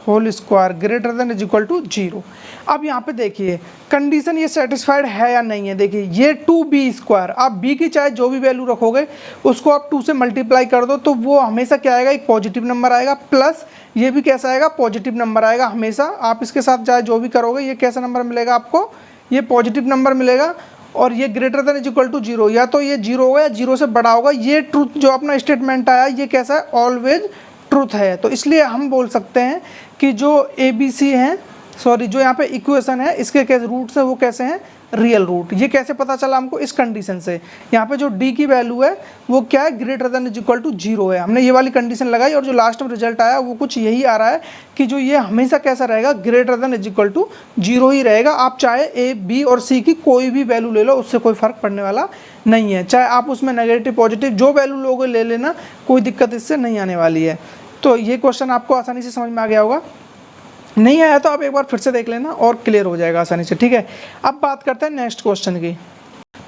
whole square greater than is equal to 0। अब यहाँ पे देखिए कंडीशन ये सेटिस्फाइड है या नहीं है। देखिए ये 2b², आप b की चाहे जो भी वैल्यू रखोगे उसको आप 2 से मल्टीप्लाई कर दो तो वो हमेशा क्या आएगा, एक पॉजिटिव नंबर आएगा, प्लस ये भी कैसा आएगा, पॉजिटिव नंबर आएगा हमेशा। आप इसके साथ चाहे जो भी करोगे ये कैसा नंबर मिलेगा आपको, ये पॉजिटिव नंबर मिलेगा। और ये greater than is equal to 0, या तो ये 0 होगा या 0 से बड़ा होगा। ये ट्रूथ जो अपना स्टेटमेंट आया ये कैसा है, ऑलवेज ट्रूथ है। तो इसलिए हम बोल सकते हैं कि जो ABC हैं, सॉरी जो यहाँ पे इक्वेशन है इसके कैसे रूट्स है वो कैसे हैं, रियल रूट। ये कैसे पता चला हमको, इस कंडीशन से। यहाँ पे जो D की वैल्यू है वो क्या है, greater than is equal to 0 है। हमने ये वाली कंडीशन लगाई और जो लास्ट में रिजल्ट आया वो कुछ यही आ रहा है कि जो ये हमेशा कैसा रहेगा, greater than is equal to 0 ही रहेगा। आप चाहे A, B और C की कोई भी वैल्यू ले लो, उससे कोई फर्क पड़ने वाला नहीं है। चाहे आप उसमें नेगेटिव पॉजिटिव जो वैल्यू लोगे ले लेना, कोई दिक्कत इससे नहीं आने वाली है। तो ये क्वेश्चन आपको आसानी से समझ में आ गया होगा। नहीं आया तो आप एक बार फिर से देख लेना और क्लियर हो जाएगा आसानी से, ठीक है। अब बात करते हैं नेक्स्ट क्वेश्चन की।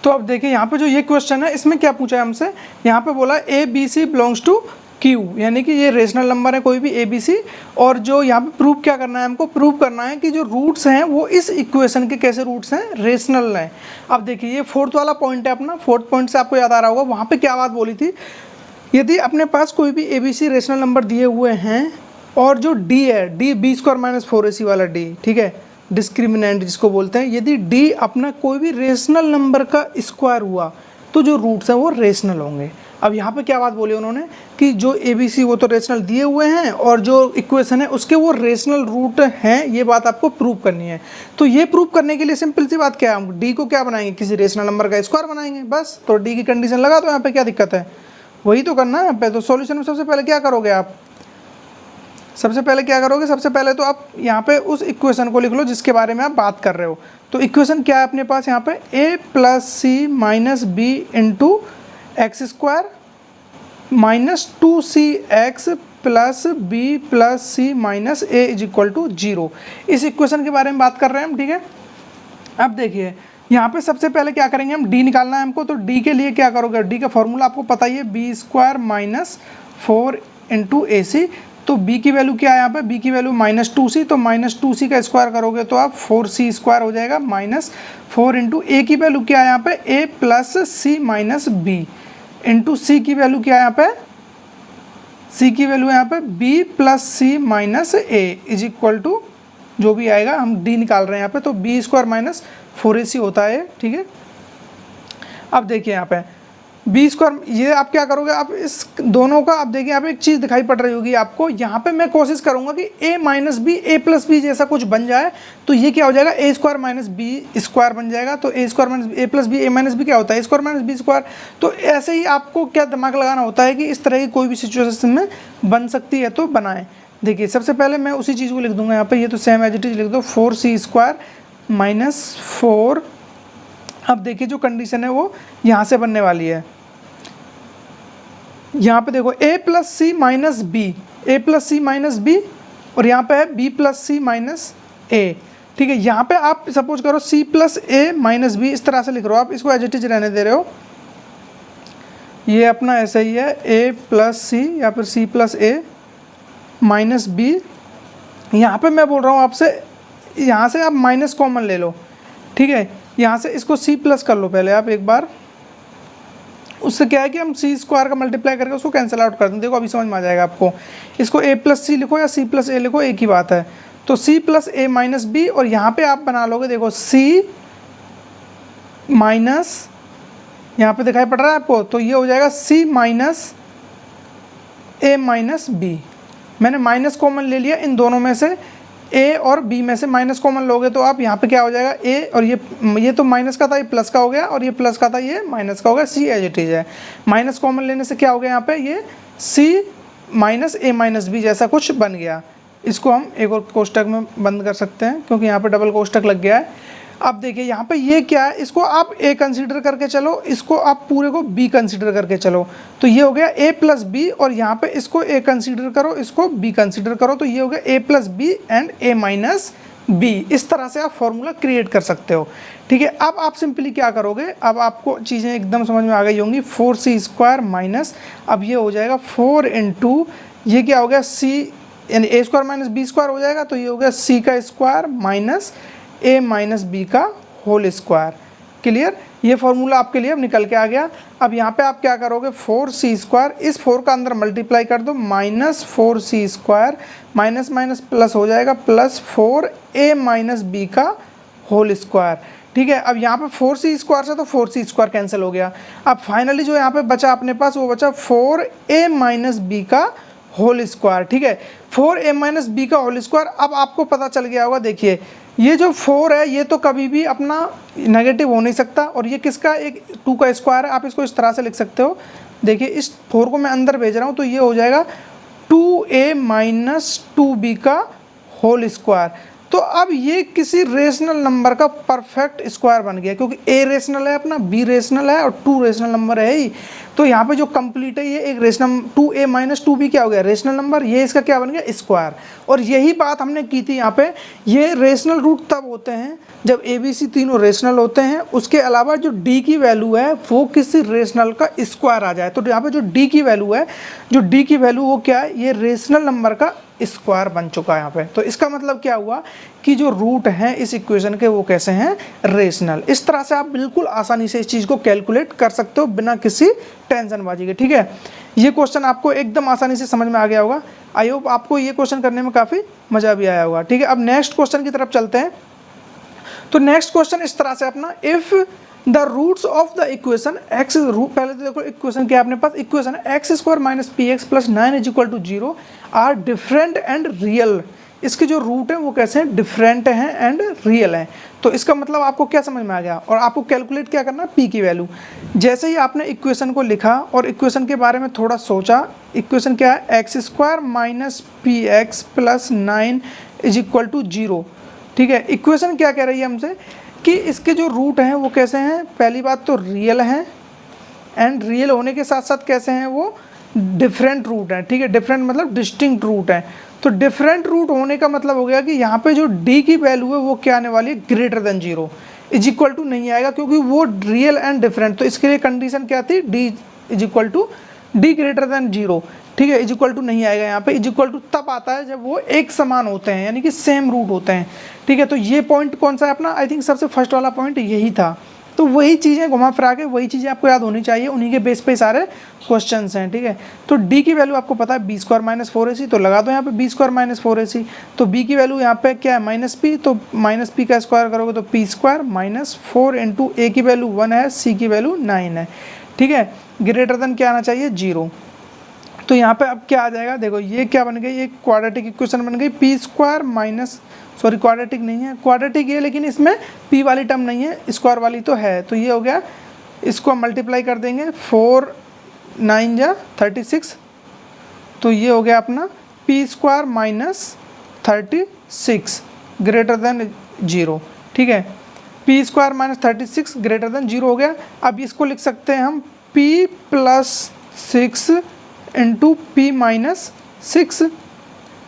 तो अब देखिए यहाँ पे जो ये क्वेश्चन है इसमें क्या पूछा है हमसे, यहाँ पे बोला ABC बिलोंग्स टू Q, यानी कि ये रेशनल नंबर है कोई भी ABC। और जो यहाँ पे प्रूव क्या करना है, हमको प्रूव करना है कि जो रूट्स हैं वो इस इक्वेशन के कैसे रूट्स हैं, रेशनल हैं। अब देखिए ये फोर्थ वाला पॉइंट है अपना, फोर्थ पॉइंट से आपको याद आ रहा होगा वहाँ पर क्या बात बोली थी। यदि अपने पास कोई भी ABC रेशनल नंबर दिए हुए हैं और जो D है, D B² - 4AC वाला D, ठीक है, डिस्क्रिमिनेंट जिसको बोलते हैं। यदि D अपना कोई भी रेशनल नंबर का स्क्वायर हुआ तो जो रूट्स हैं वो रेशनल होंगे। अब यहाँ पे क्या बात बोली उन्होंने कि जो ABC वो तो रेशनल दिए हुए हैं और जो इक्वेशन है उसके वो रेशनल रूट हैं, ये बात आपको प्रूव करनी है। तो ये प्रूव करने के लिए सिंपल सी बात क्या है, हम D को क्या बनाएंगे, किसी रेशनल नंबर का स्क्वायर बनाएंगे बस। तो D की कंडीशन लगा, तो यहाँ पे क्या दिक्कत है, वही तो करना है यहाँ पे। तो सॉल्यूशन में सबसे पहले क्या करोगे आप, सबसे पहले क्या करोगे, सबसे पहले तो आप यहाँ पे उस इक्वेशन को लिख लो जिसके बारे में आप बात कर रहे हो। तो इक्वेशन क्या है अपने पास यहाँ पे, A + C - B × x² - 2cx + B + C - A = 0। इस इक्वेशन के बारे में बात कर रहे हैं हम, ठीक है। अब देखिए यहाँ पे सबसे पहले क्या करेंगे, हम D निकालना है हमको। तो D के लिए क्या करोगे, D का फॉर्मूला आपको पता ही है, B² - 4 × AC। तो B की वैल्यू क्या है यहाँ पे, B की वैल्यू -2C, तो -2C का स्क्वायर करोगे तो आप 4C² हो जाएगा, -4 × A की वैल्यू क्या है यहाँ पे, A + C - B × C की वैल्यू क्या है यहाँ पे, C की वैल्यू यहाँ पे B + C - A = जो भी आएगा, हम D निकाल रहे हैं यहाँ पे। तो B² - 4AC होता है, ठीक है। अब देखिए यहाँ पे B², ये आप क्या करोगे, आप इस दोनों का, आप देखिए यहाँ पे एक चीज़ दिखाई पड़ रही होगी आपको। यहाँ पे मैं कोशिश करूँगा कि A - B A + B जैसा कुछ बन जाए। तो ये क्या हो जाएगा, A² - B² बन जाएगा। तो A² - A + B A - B क्या होता है, A² - B²। तो ऐसे ही आपको क्या दिमाग लगाना होता है कि इस तरह की कोई भी सिचुएशन में बन सकती है तो बनाएं। देखिए सबसे पहले मैं उसी चीज़ को लिख दूंगा यहाँ पे, ये तो सेम एज इट इज लिख दो, 4C² - 4। अब देखिए जो कंडीशन है वो यहाँ से बनने वाली है। यहाँ पे देखो A + C - B, A + C - B, और यहाँ पे है B + C - A, ठीक है। यहाँ पे आप सपोज करो C + A - B, इस तरह से लिख रहे हो आप, इसको एज इट इज रहने दे रहे हो। ये अपना ऐसा ही है, A + C या फिर C + A - B। यहाँ पे मैं बोल रहा हूँ आपसे, यहाँ से आप माइनस कॉमन ले लो, ठीक है। यहाँ से इसको C+ कर लो पहले आप एक बार, उससे क्या है कि हम C² का मल्टीप्लाई करके उसको कैंसिल आउट कर दें। देखो अभी समझ में आ जाएगा आपको। इसको A + C लिखो या C + A लिखो, एक ही बात है। तो C + A - B, और यहाँ पे आप बना लोगे, देखो C माइनस, यहाँ पे दिखाई पड़ रहा है आपको, तो ये हो जाएगा C - A - B। मैंने माइनस कॉमन ले लिया इन दोनों में से, A और B में से माइनस कॉमन लोगे तो आप यहाँ पे क्या हो जाएगा, A और ये तो माइनस का था, ये प्लस का हो गया, और ये प्लस का था, ये माइनस का हो गया। C एज इट इज है। माइनस कॉमन लेने से क्या हो गया यहाँ पे, ये C - A - B जैसा कुछ बन गया। इसको हम एक और कोष्टक में बंद कर सकते हैं क्योंकि यहाँ पे डबल कोष्टक लग गया है। अब देखिए यहाँ पे ये क्या है, इसको आप A कंसीडर करके चलो, इसको आप पूरे को B कंसीडर करके चलो। तो ये हो गया A + B, और यहाँ पे इसको A कंसीडर करो, इसको B कंसीडर करो, तो ये हो गया A + B and A - B। इस तरह से आप फॉर्मूला क्रिएट कर सकते हो, ठीक है। अब आप सिंपली क्या करोगे, अब आपको चीज़ें एकदम समझ में आ गई होंगी। 4C² माइनस, अब ये हो जाएगा 4 × ये क्या हो गया, C यानी ए स्क्वायर माइनस बी स्क्वायर हो जाएगा, तो ये हो गया सी का स्क्वायर माइनस ए माइनस बी का होल स्क्वायर। क्लियर, ये फॉर्मूला आपके लिए अब निकल के आ गया। अब यहाँ पे आप क्या करोगे, 4c स्क्वायर, इस 4 का अंदर मल्टीप्लाई कर दो, minus 4c square, minus minus plus हो जाएगा, प्लस 4a माइनस बी का होल स्क्वायर। ठीक है, अब यहाँ पे 4c स्क्वायर से तो 4c स्क्वायर कैंसिल हो गया। अब फाइनली जो यहाँ पे बचा अपने पास, वो बचा 4a माइनस बी का होल स्क्वायर। ठीक है, 4a माइनस बी का होल स्क्वायर। अब आपको पता चल गया होगा, देखिए ये जो 4 है ये तो कभी भी अपना नेगेटिव हो नहीं सकता, और ये किसका, एक 2 का स्क्वायर है। आप इसको इस तरह से लिख सकते हो, देखिए इस 4 को मैं अंदर भेज रहा हूँ, तो ये हो जाएगा 2a माइनस 2b का होल स्क्वायर। तो अब ये किसी रेशनल नंबर का परफेक्ट स्क्वायर बन गया, क्योंकि a रेशनल है अपना, b रेशनल है और 2 रेशनल नंबर है ही। तो यहाँ पे जो कंप्लीट है ये एक रेशनल 2a माइनस 2b क्या हो गया, रेशनल नंबर, ये इसका क्या बन गया, स्क्वायर। और यही बात हमने की थी यहाँ पे, ये रेशनल रूट तब होते हैं जब a b c तीनों रेशनल होते हैं, उसके अलावा जो d की वैल्यू है वो किसी रेशनल का स्क्वायर आ जाए। तो यहाँ पे जो d की वैल्यू है, जो d की वैल्यू वो क्या है, ये रेशनल नंबर का स्क्वायर बन चुका है यहाँ पे। तो इसका मतलब क्या हुआ कि जो रूट हैं इस इक्वेशन के वो कैसे हैं, रेशनल। इस तरह से आप बिल्कुल आसानी से इस चीज़ को कैलकुलेट कर सकते हो बिना किसी टेंशनबाजी के। ठीक है, ये क्वेश्चन आपको एकदम आसानी से समझ में आ गया होगा। आई होप आपको ये क्वेश्चन करने में काफ़ी मज़ा भी आया होगा। ठीक है, अब नेक्स्ट क्वेश्चन की तरफ चलते हैं। तो नेक्स्ट क्वेश्चन इस तरह से अपना, if the roots of the equation x, root पहले तो देखो इक्वेशन क्या है अपने पास, इक्वेशन है x square minus P x plus 9 is equal to 0 are different and real. इसके जो रूट हैं वो कैसे हैं, डिफरेंट हैं एंड रियल हैं। तो इसका मतलब आपको क्या समझ में आ गया, और आपको कैलकुलेट क्या करना है, पी की वैल्यू। जैसे ही आपने इक्वेशन को लिखा और इक्वेशन के बारे में थोड़ा सोचा, इक्वेशन क्या है, x square minus P x plus 9 is equal to 0। ठीक है, इक्वेशन क्या कह रही है हमसे कि इसके जो रूट हैं वो कैसे हैं, पहली बात तो रियल हैं, एंड रियल होने के साथ साथ कैसे हैं, वो डिफरेंट रूट हैं। ठीक है, डिफरेंट मतलब डिस्टिंक्ट रूट हैं। तो डिफरेंट रूट होने का मतलब हो गया कि यहाँ पे जो d की वैल्यू है वो क्या आने वाली है, greater than 0, is equal to नहीं आएगा, क्योंकि वो रियल एंड डिफरेंट। तो इसके लिए कंडीशन क्या थी, d is equal to d greater than 0। ठीक है, इज इक्वल टू नहीं आएगा यहाँ पे, इज इक्वल टू तब आता है जब वो एक समान होते हैं, यानी कि सेम रूट होते हैं। ठीक है, तो ये पॉइंट कौन सा है अपना, आई थिंक सबसे फर्स्ट वाला पॉइंट यही था। तो वही चीज़ें घुमा फिरा के वही चीज़ें आपको याद होनी चाहिए, उन्हीं के बेस पे सारे क्वेश्चंस हैं। ठीक है, तो d की वैल्यू आपको पता है बी स्क्वायर माइनस 4ac, तो लगा दो यहाँ पे बी स्क्वायर माइनस 4ac। तो b की वैल्यू यहाँ पे क्या है, माइनस पी, तो माइनस पी का स्क्वायर करोगे तो पी स्क्वायर माइनस 4 इंटू ए की वैल्यू 1 है, c की वैल्यू 9 है। ठीक है, ग्रेटर देन क्या आना चाहिए, 0। तो यहाँ पे अब क्या आ जाएगा, देखो ये क्या बन गई, ये क्वाड्रेटिक इक्वेशन बन गई, P square minus, sorry quadratic नहीं है, क्वाड्रेटिक है लेकिन इसमें p वाली टर्म नहीं है, स्क्वायर वाली तो है। तो ये हो गया, इसको मल्टीप्लाई कर देंगे, 4 9 जा 36, तो ये हो गया अपना p square minus 36 greater than 0। ठीक है, p square minus 36 greater than 0 हो गया। अब इसको लिख सकते हैं हम p plus 6 into P minus 6।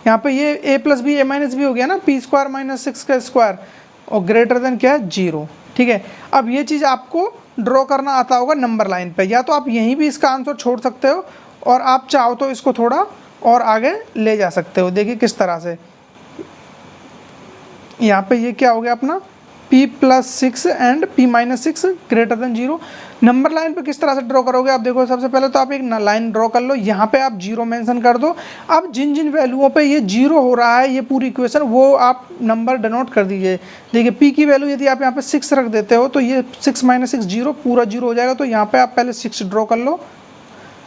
यहाँ पे ये a plus B A minus B हो गया ना, पी स्क्वायर माइनस 6 का स्क्वायर, और ग्रेटर देन क्या है, 0। ठीक है, अब ये चीज़ आपको ड्रॉ करना आता होगा नंबर लाइन पे, या तो आप यहीं भी इसका आंसर छोड़ सकते हो, और आप चाहो तो इसको थोड़ा और आगे ले जा सकते हो। देखिए किस तरह से, यहाँ पे ये क्या हो गया अपना, p plus 6 and p minus 6 greater than 0। Number line पे किस तरह से ड्रॉ करोगे, आप देखो सबसे पहले तो आप एक लाइन ड्रॉ कर लो, यहाँ पे आप 0 मेंशन कर दो। अब जिन जिन वैल्यूओं पे ये 0 हो रहा है, ये पूरी इक्वेशन, वो आप नंबर डिनोट कर दीजिए। देखिए p की वैल्यू यदि आप यहाँ पे 6 रख देते हो तो ये 6 माइनस 6 0, पूरा 0 हो जाएगा। तो यहाँ पे आप पहले 6 ड्रॉ कर लो।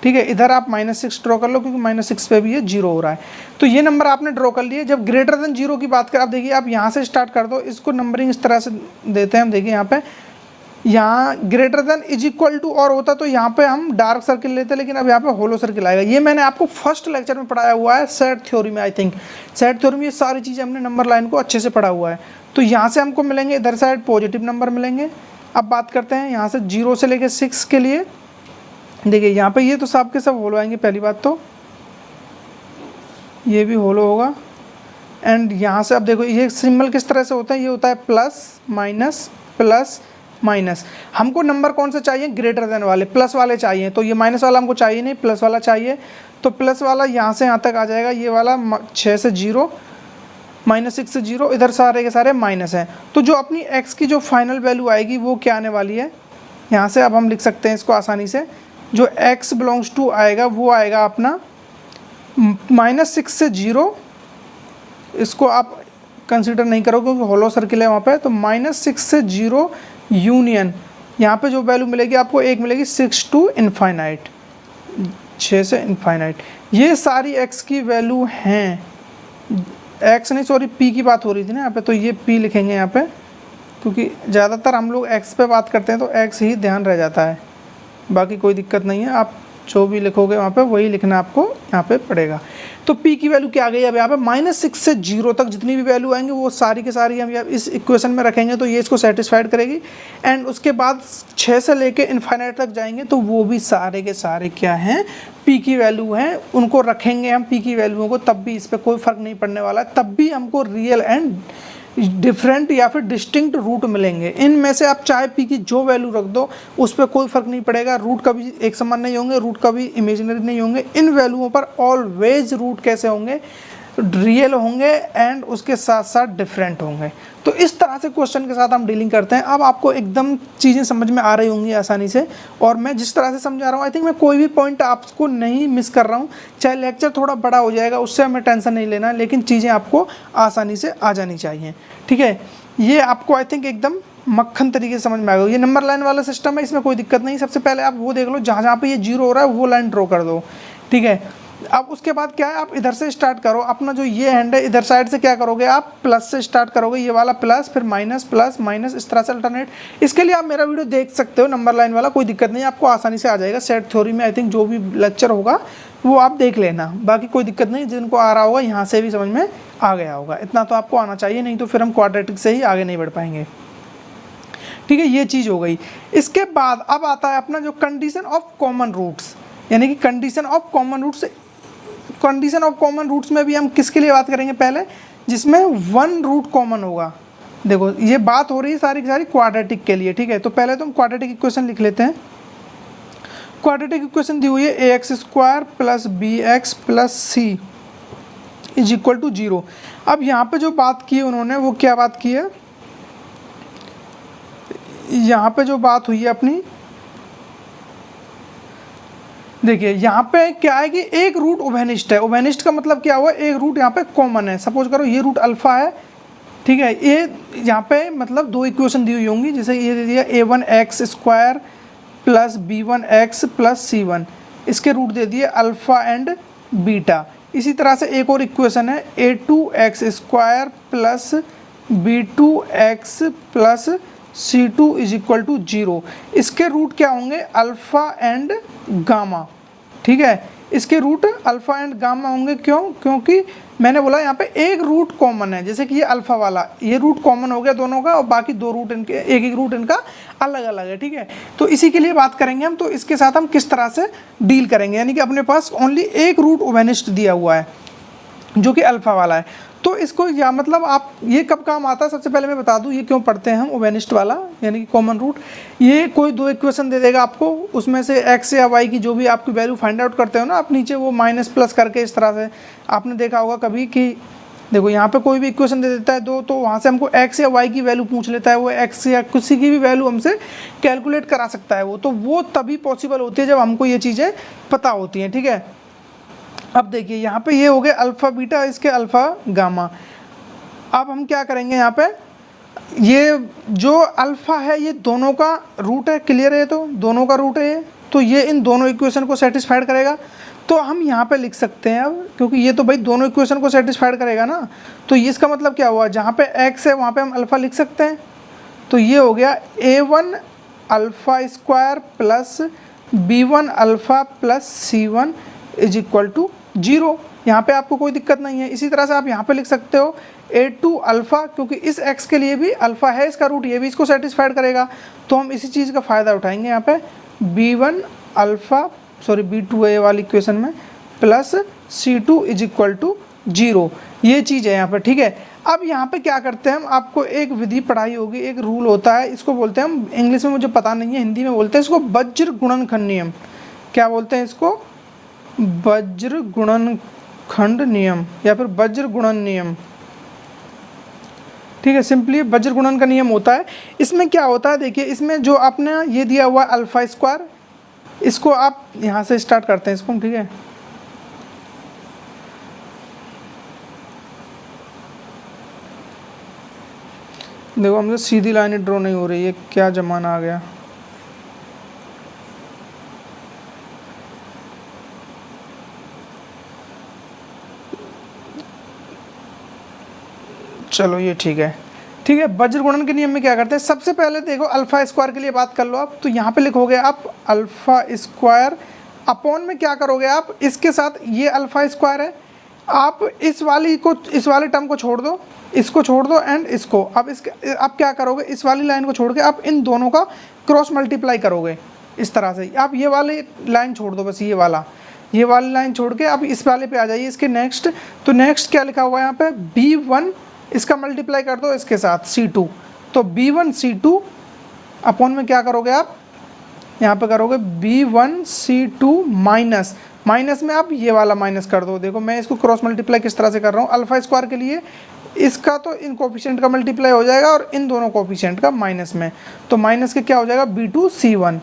ठीक है, इधर आप -6 ड्रॉ कर लो, क्योंकि -6 पे भी ये 0 हो रहा है। तो ये नंबर आपने ड्रॉ कर लिए। जब ग्रेटर देन 0 की बात करें, आप देखिए आप यहाँ से स्टार्ट कर दो, इसको नंबरिंग इस तरह से देते हैं हम। देखिए यहाँ पे, यहाँ greater than is equal to और होता तो यहाँ पे हम डार्क सर्किल लेते, लेकिन अब यहाँ पे होलो सर्किल आएगा। ये मैंने आपको फर्स्ट लेक्चर में पढ़ाया हुआ है, सेट थ्योरी में, आई थिंक सेट थ्योरी में ये सारी चीज़ें हमने नंबर लाइन को अच्छे से पढ़ा हुआ है। तो यहाँ से हमको मिलेंगे इधर साइड पॉजिटिव नंबर मिलेंगे। अब बात करते हैं यहाँ से 0 से लेकर 6 के लिए। देखिए यहाँ पे ये तो सब के सब होलो आएंगे, पहली बात तो ये भी होलो होगा। एंड यहाँ से अब देखो ये सिंबल किस तरह से होता है, ये होता है प्लस माइनस प्लस माइनस। हमको नंबर कौन से चाहिए, ग्रेटर देन वाले, प्लस वाले चाहिए। तो ये माइनस वाला हमको चाहिए नहीं, प्लस वाला चाहिए। तो प्लस वाला यहाँ से यहाँ तक आ जाएगा, ये वाला 6 से 0, -6 से 0, इधर सारे के सारे माइनस हैं। तो जो अपनी x की जो फाइनल वैल्यू आएगी वो क्या आने वाली है, यहाँ से अब हम लिख सकते हैं इसको आसानी से। जो x बिलोंग्स टू आएगा वो आएगा अपना -6 से 0, इसको आप कंसीडर नहीं करो क्योंकि होलो सर्किल है वहाँ पे। तो -6 से 0 यूनियन, यहाँ पे जो वैल्यू मिलेगी आपको 1 मिलेगी 6 टू इनफाइनाइट, 6 से इनफाइनाइट। ये सारी x की वैल्यू हैं, x नहीं सॉरी p की बात हो रही थी ना यहाँ पे, तो ये p लिखेंगे यहाँ पे, क्योंकि ज़्यादातर हम लोग x पे बात करते हैं तो x ही ध्यान रह जाता है, बाकी कोई दिक्कत नहीं है। आप जो भी लिखोगे वहाँ पे वही लिखना आपको यहाँ पे पड़ेगा। तो p की वैल्यू क्या आ गई अब यहाँ पे, -6 से 0 तक जितनी भी वैल्यू आएंगी वो सारी के सारी हम इस इक्वेशन में रखेंगे तो ये इसको सेटिस्फाइड करेगी। एंड उसके बाद 6 से लेके इनफाइनाइट तक जाएंगे तो वो भी सारे के सारे क्या हैं, p की वैल्यू हैं, उनको रखेंगे हम p की वैल्यूओं को, तब भी इस पर कोई फ़र्क नहीं पड़ने वाला, तब भी हमको रियल एंड डिफरेंट या फिर डिस्टिंक्ट रूट मिलेंगे। इनमें से आप चाहे p की जो वैल्यू रख दो उस पर कोई फ़र्क नहीं पड़ेगा, रूट कभी एक समान नहीं होंगे, रूट कभी इमेजिनरी नहीं होंगे। इन वैल्यूओं पर ऑलवेज रूट कैसे होंगे, रियल होंगे एंड उसके साथ साथ डिफरेंट होंगे। तो इस तरह से क्वेश्चन के साथ हम डीलिंग करते हैं। अब आपको एकदम चीज़ें समझ में आ रही होंगी आसानी से, और मैं जिस तरह से समझा रहा हूँ आई थिंक मैं कोई भी पॉइंट आपको नहीं मिस कर रहा हूँ। चाहे लेक्चर थोड़ा बड़ा हो जाएगा उससे हमें टेंशन नहीं लेना, लेकिन चीज़ें आपको आसानी से आ जानी चाहिए, ठीक है। ये आपको आई थिंक एकदम मक्खन तरीके से समझ में आएगा। ये नंबर लाइन वाला सिस्टम है, इसमें कोई दिक्कत नहीं। सबसे पहले आप वो देख लो जहाँ जहाँ पे ये 0 हो रहा है वो लाइन ड्रॉ कर दो, ठीक है। अब उसके बाद क्या है, आप इधर से स्टार्ट करो, अपना जो ये हैंड है इधर साइड से क्या करोगे, आप प्लस से स्टार्ट करोगे, ये वाला प्लस, फिर माइनस, प्लस माइनस, इस तरह से अल्टरनेट। इसके लिए आप मेरा वीडियो देख सकते हो नंबर लाइन वाला, कोई दिक्कत नहीं, आपको आसानी से आ जाएगा। सेट थ्योरी में आई थिंक जो भी लेक्चर होगा वो आप देख लेना, बाकी कोई दिक्कत नहीं। जिनको आ रहा होगा यहाँ से भी समझ में आ गया होगा, इतना तो आपको आना चाहिए, नहीं तो फिर हम क्वाड्रेटिक से ही आगे नहीं बढ़ पाएंगे, ठीक है। ये चीज़ हो गई। इसके बाद अब आता है अपना जो कंडीशन ऑफ कॉमन रूट्स, यानी कि condition of common roots. Condition of common roots में भी हम किसके लिए बात करेंगे, पहले जिसमें 1 रूट कॉमन होगा। देखो ये बात हो रही है सारी की सारी क्वाड्रेटिक के लिए, ठीक है। तो पहले तो हम क्वाड्रेटिक इक्वेशन लिख लेते हैं। क्वाड्रेटिक इक्वेशन दी हुई है ax² + bx + c = 0। अब यहाँ पे जो बात की है उन्होंने वो क्या बात की है, यहाँ पे जो बात हुई है अपनी, देखिए यहाँ पे क्या है कि एक रूट उभयनिष्ठ है। उभयनिष्ठ का मतलब क्या हुआ, एक रूट यहाँ पे कॉमन है। सपोज करो ये रूट अल्फा है, ठीक है। ये यहाँ पे मतलब 2 इक्वेशन दी हुई होंगी, जैसे ये दे दिया a1x² + b1x + c1, इसके रूट दे दिए अल्फ़ा एंड बीटा। इसी तरह से एक और इक्वेशन है a2x² + b2x + c2 = 0, इसके रूट क्या होंगे, अल्फ़ा एंड गामा, ठीक है। इसके रूट अल्फ़ा एंड गामा होंगे, क्यों, क्योंकि मैंने बोला यहाँ पे एक रूट कॉमन है। जैसे कि ये अल्फ़ा वाला, ये रूट कॉमन हो गया दोनों का, और बाकी 2 रूट इनके, एक रूट इनका अलग अलग है, ठीक है। तो इसी के लिए बात करेंगे हम। तो इसके साथ हम किस तरह से डील करेंगे, यानी कि अपने पास ओनली एक रूट उभयनिष्ठ दिया हुआ है जो कि अल्फ़ा वाला है। तो इसको या मतलब आप ये कब काम आता है, सबसे पहले मैं बता दूं ये क्यों पढ़ते हैं हम उभयनिष्ठ वाला, यानी कि कॉमन रूट। ये कोई 2 इक्वेशन दे देगा आपको, उसमें से x या y की जो भी आपकी वैल्यू फाइंड आउट करते हो ना आप, नीचे वो माइनस प्लस करके इस तरह से आपने देखा होगा कभी कि देखो यहाँ पे कोई भी इक्वेशन दे देता है 2, तो वहाँ से हमको x या y की वैल्यू पूछ लेता है, वो x या किसी की भी वैल्यू हमसे कैलकुलेट करा सकता है वो। तो वो तभी पॉसिबल होती है जब हमको ये चीज़ें पता होती हैं, ठीक है। अब देखिए यहाँ पे ये हो गए अल्फ़ा बीटा, इसके अल्फ़ा गामा। अब हम क्या करेंगे, यहाँ पे ये जो अल्फ़ा है ये दोनों का रूट है, क्लियर है, तो दोनों का रूट है ये, तो ये इन दोनों इक्वेशन को सेटिस्फाइड करेगा। तो हम यहाँ पे लिख सकते हैं अब, क्योंकि ये तो भाई दोनों इक्वेशन को सेटिस्फाइड करेगा ना, तो इसका मतलब क्या हुआ, जहाँ पे x है वहाँ पे हम अल्फ़ा लिख सकते हैं। तो ये हो गया a1 alpha square + b1 alpha + c1 = 0। यहाँ पे आपको कोई दिक्कत नहीं है। इसी तरह से आप यहाँ पे लिख सकते हो a2 अल्फ़ा, क्योंकि इस x के लिए भी अल्फ़ा है इसका रूट, ये भी इसको सेटिस्फाइड करेगा। तो हम इसी चीज़ का फ़ायदा उठाएंगे यहाँ पे b1 अल्फ़ा, सॉरी b2 है वाली इक्वेशन में, + c2 = 0। ये चीज़ है यहाँ पर, ठीक है। अब यहाँ पे क्या करते हैं हम, आपको एक विधि पढ़ाई होगी, एक रूल होता है, इसको बोलते हैं हम, इंग्लिश में मुझे पता नहीं है, हिंदी में बोलते हैं इसको वज्र गुणनखंड नियम। क्या बोलते हैं इसको? वज्र गुणनखंड नियम या फिर वज्र गुणन नियम। ठीक है, सिंपली वज्र गुणन का नियम होता है। इसमें क्या होता है देखिए, इसमें जो आपने ये दिया हुआ अल्फा स्क्वायर, इसको आप यहाँ से स्टार्ट करते हैं इसको, ठीक है। देखो हमसे सीधी लाइन ड्रॉ नहीं हो रही है, क्या जमाना आ गया। चलो ये ठीक है, ठीक है। वज्र गुणन के नियम में क्या करते हैं, सबसे पहले देखो अल्फा स्क्वायर के लिए बात कर लो आप, तो यहाँ पे लिखोगे आप अल्फा स्क्वायर अपॉन में क्या करोगे आप, इसके साथ ये अल्फा स्क्वायर है, आप इस वाली टर्म को छोड़ दो, इसको छोड़ दो एंड इसको, अब इसके आप क्या करोगे, इस वाली लाइन को छोड़ के आप इन दोनों का क्रॉस मल्टीप्लाई करोगे इस तरह से। आप ये वाली लाइन छोड़ दो, बस ये वाली लाइन छोड़ के आप इस वाले पे आ जाइए, इसके नेक्स्ट। तो नेक्स्ट क्या लिखा हुआ है यहाँ पे, B1, इसका मल्टीप्लाई कर दो इसके साथ C2, तो B1 C2 अपॉन में क्या करोगे आप, यहाँ पे करोगे B1 C2 माइनस में आप ये वाला माइनस कर दो। देखो मैं इसको क्रॉस मल्टीप्लाई किस तरह से कर रहा हूँ, अल्फा स्क्वायर के लिए इसका तो इन कोफिशिएंट का मल्टीप्लाई हो जाएगा और इन दोनों कोफिशिएंट का माइनस में, तो माइनस के क्या हो जाएगा B2 C1,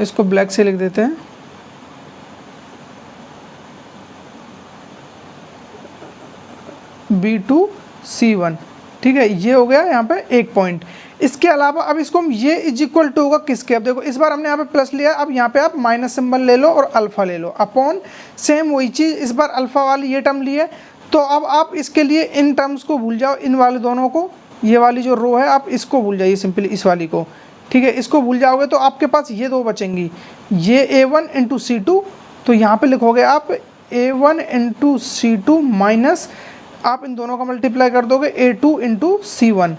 इसको ब्लैक से लिख देते हैं, B2 C1, ठीक है। ये हो गया यहाँ पे एक पॉइंट। इसके अलावा अब इसको हम ये इज इक्वल टू होगा किसके, अब देखो इस बार हमने यहाँ पे प्लस लिया, अब यहाँ पे आप माइनस सिंबल ले लो और अल्फा ले लो, अपॉन सेम वही चीज़, इस बार अल्फा वाली ये टर्म ली है, तो अब आप इसके लिए इन टर्म्स को भूल जाओ, इन वाले दोनों को, ये वाली जो रो है आप इसको भूल जाइए सिंपली, इस वाली को, ठीक है। इसको भूल जाओगे तो आपके पास ये दो बचेंगी, ये A1 इंटू C2, तो यहाँ पे लिखोगे आप A1 इंटू C2 माइनस, आप इन दोनों का मल्टीप्लाई कर दोगे A2 इंटू C1,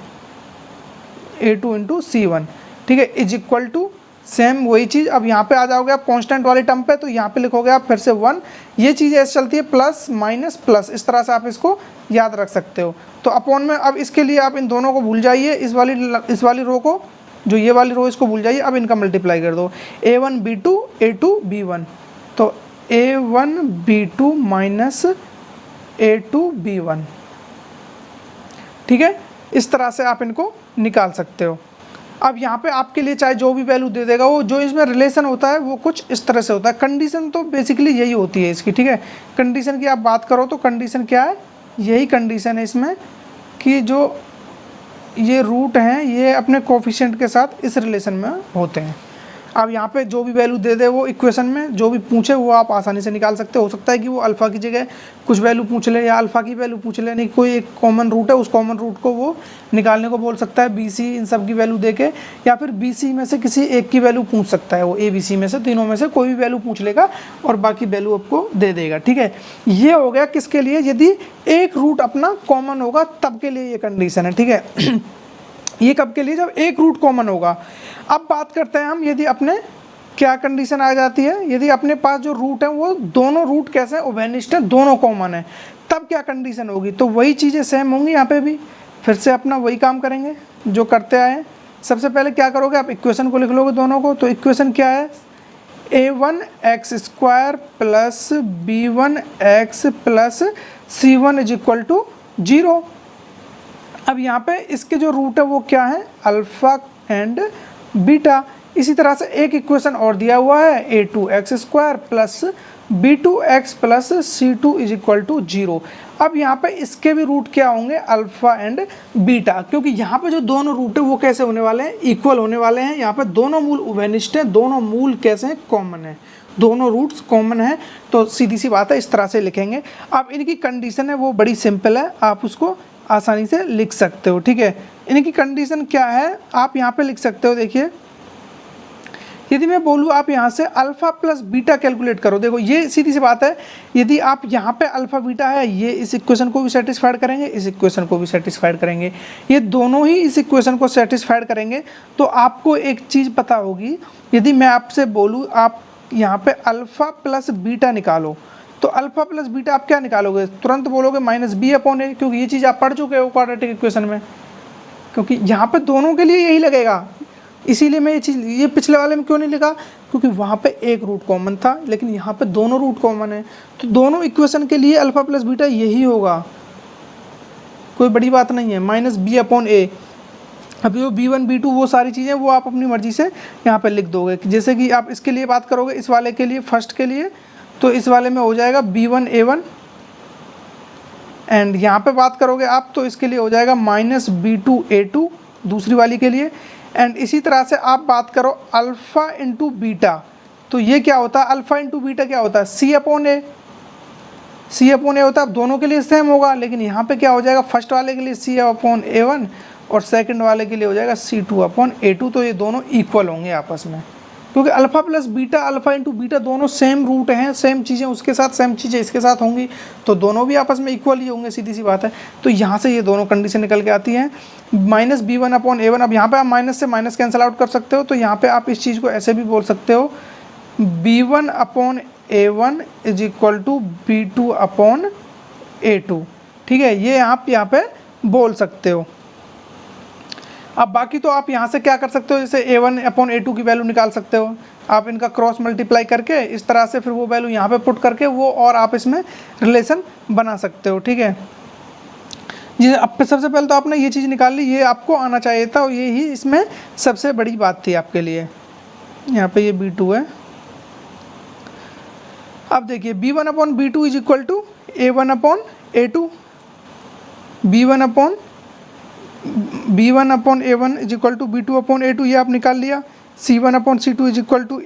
ठीक है, इज इक्वल टू सेम वही चीज़। अब यहाँ पे आ जाओगे आप कांस्टेंट वाली टर्म पे, तो यहाँ पे लिखोगे आप फिर से 1, ये चीज़ ऐसे चलती है प्लस माइनस प्लस, इस तरह से आप इसको याद रख सकते हो। तो अपॉन में अब इसके लिए आप इन दोनों को भूल जाइए, इस वाली रो को, जो ये वाली रो इसको भूल जाइए, अब इनका मल्टीप्लाई कर दो, A1 B2 A2 B1, तो A1 B2 minus A2 B1, ठीक है। इस तरह से आप इनको निकाल सकते हो। अब यहाँ पे आपके लिए चाहे जो भी वैल्यू दे देगा, वो जो इसमें रिलेशन होता है वो कुछ इस तरह से होता है। कंडीशन तो बेसिकली यही होती है इसकी, ठीक है। कंडीशन की आप बात करो तो कंडीशन क्या है, यही कंडीशन है इसमें कि जो ये रूट हैं ये अपने कोफिशिएंट के साथ इस रिलेशन में होते हैं। अब यहाँ पे जो भी वैल्यू दे दे वो इक्वेशन में जो भी पूछे वो आप आसानी से निकाल सकते हो सकता है कि वो अल्फ़ा की जगह कुछ वैल्यू पूछ ले या अल्फ़ा की वैल्यू पूछ ले, नहीं कोई एक कॉमन रूट है उस कॉमन रूट को वो निकालने को बोल सकता है, BC इन सब की वैल्यू दे के, या फिर BC में से किसी एक की वैल्यू पूछ सकता है, वो ABC में से तीनों में से कोई भी वैल्यू पूछ लेगा और बाकी वैल्यू आपको दे देगा, ठीक है। ये हो गया किसके लिए, यदि एक रूट अपना कॉमन होगा तब के लिए ये कंडीशन है, ठीक है। ये कब के लिए, जब एक रूट कॉमन होगा। अब बात करते हैं हम, यदि अपने क्या कंडीशन आ जाती है, यदि अपने पास जो रूट है वो दोनों रूट कैसे हैं, ओवेनिस्ट है, दोनों कॉमन है, तब क्या कंडीशन होगी। तो वही चीज़ें सेम होंगी यहाँ पे भी, फिर से अपना वही काम करेंगे जो करते आए हैं। सबसे पहले क्या करोगे, आप इक्वेशन को लिख लोगे दोनों को। तो इक्वेशन क्या है, A1x² plus B1x plus C1 is equal to 0। अब यहाँ पे इसके जो रूट है वो क्या है, अल्फ़ा एंड बीटा। इसी तरह से एक इक्वेशन और दिया हुआ है, A2x² plus B2x plus C2 is equal to 0। अब यहाँ पे इसके भी रूट क्या होंगे, अल्फ़ा एंड बीटा, क्योंकि यहाँ पे जो दोनों रूट है वो कैसे होने वाले हैं, इक्वल होने वाले हैं। यहाँ पे दोनों मूल ओवेनिस्ट हैं, दोनों मूल कैसे हैं, कॉमन है, दोनों रूट्स कॉमन है। तो सीधी सी बात है, इस तरह से लिखेंगे। अब इनकी कंडीशन है वो बड़ी सिंपल है, आप उसको आसानी से लिख सकते हो, ठीक है। इनकी कंडीशन क्या है, आप यहाँ पे लिख सकते हो। देखिए यदि मैं बोलूँ आप यहाँ से अल्फ़ा प्लस बीटा कैलकुलेट करो, देखो ये सीधी सी बात है, यदि आप यहाँ पे अल्फ़ा बीटा है, ये इस इक्वेशन को भी सेटिस्फाइड करेंगे, इस इक्वेशन को भी सेटिस्फाइड करेंगे, ये दोनों ही इस इक्वेशन को सेटिस्फाइड करेंगे। तो आपको एक चीज़ पता होगी, यदि मैं आपसे बोलूँ आप यहाँ पे अल्फ़ा प्लस बीटा निकालो, तो अल्फा प्लस बीटा आप क्या निकालोगे, तुरंत बोलोगे माइनस बी अपॉन ए, क्योंकि ये चीज़ आप पढ़ चुके हो क्वाड्रेटिक इक्वेशन में, क्योंकि यहाँ पे दोनों के लिए यही लगेगा। इसीलिए मैं ये पिछले वाले में क्यों नहीं लिखा, क्योंकि वहाँ पे एक रूट कॉमन था, लेकिन यहाँ पे दोनों रूट कॉमन है, तो दोनों इक्वेशन के लिए अल्फा प्लस बीटा यही होगा, कोई बड़ी बात नहीं है, माइनस बी अपॉन ए। अब जो B1 B2 वो सारी चीज़ें वो आप अपनी मर्ज़ी से यहाँ पे लिख दोगे। जैसे कि आप इसके लिए बात करोगे, इस वाले के लिए फर्स्ट के लिए, तो इस वाले में हो जाएगा B1 A1, एंड यहाँ पे बात करोगे आप तो इसके लिए हो जाएगा माइनस B2 A2 दूसरी वाली के लिए। एंड इसी तरह से आप बात करो अल्फ़ा इंटू बीटा, तो ये क्या होता है, अल्फ़ा इंटू बीटा क्या होता है, C अपॉन ए, C अपॉन ए होता है। अब दोनों के लिए सेम होगा, लेकिन यहाँ पे क्या हो जाएगा, फर्स्ट वाले के लिए C अपॉन A1 और सेकंड वाले के लिए हो जाएगा C2 अपॉन A2, तो ये दोनों इक्वल होंगे आपस में, क्योंकि alpha plus beta, alpha into beta दोनों सेम रूट हैं, सेम चीज़ें उसके साथ सेम चीज़ें इसके साथ होंगी, तो दोनों भी आपस में इक्वल ही होंगे, सीधी सी बात है। तो यहाँ से ये दोनों कंडीशन निकल के आती हैं, माइनस B1 अपॉन A1। अब यहाँ पे आप माइनस से माइनस कैंसिल आउट कर सकते हो, तो यहाँ पे आप इस चीज़ को ऐसे भी बोल सकते हो, B1 upon A1 is equal to B2 upon A2, ठीक है, ये आप यहाँ पे बोल सकते हो। अब बाकी तो आप यहाँ से क्या कर सकते हो, जैसे A1 अपॉन A2 की वैल्यू निकाल सकते हो, आप इनका क्रॉस मल्टीप्लाई करके इस तरह से फिर वो वैल्यू यहाँ पे पुट करके वो और आप इसमें रिलेशन बना सकते हो, ठीक है। जी, अब सबसे पहले तो आपने ये चीज़ निकाल ली, ये आपको आना चाहिए था और ये ही इसमें सबसे बड़ी बात थी आपके लिए। यहाँ पे ये B2 है। अब देखिए B1 upon B2 is equal to A1 upon A2, B1 upon A1 is equal to B2 upon A2, ये आप निकाल लिया। C1 upon C2 is equal to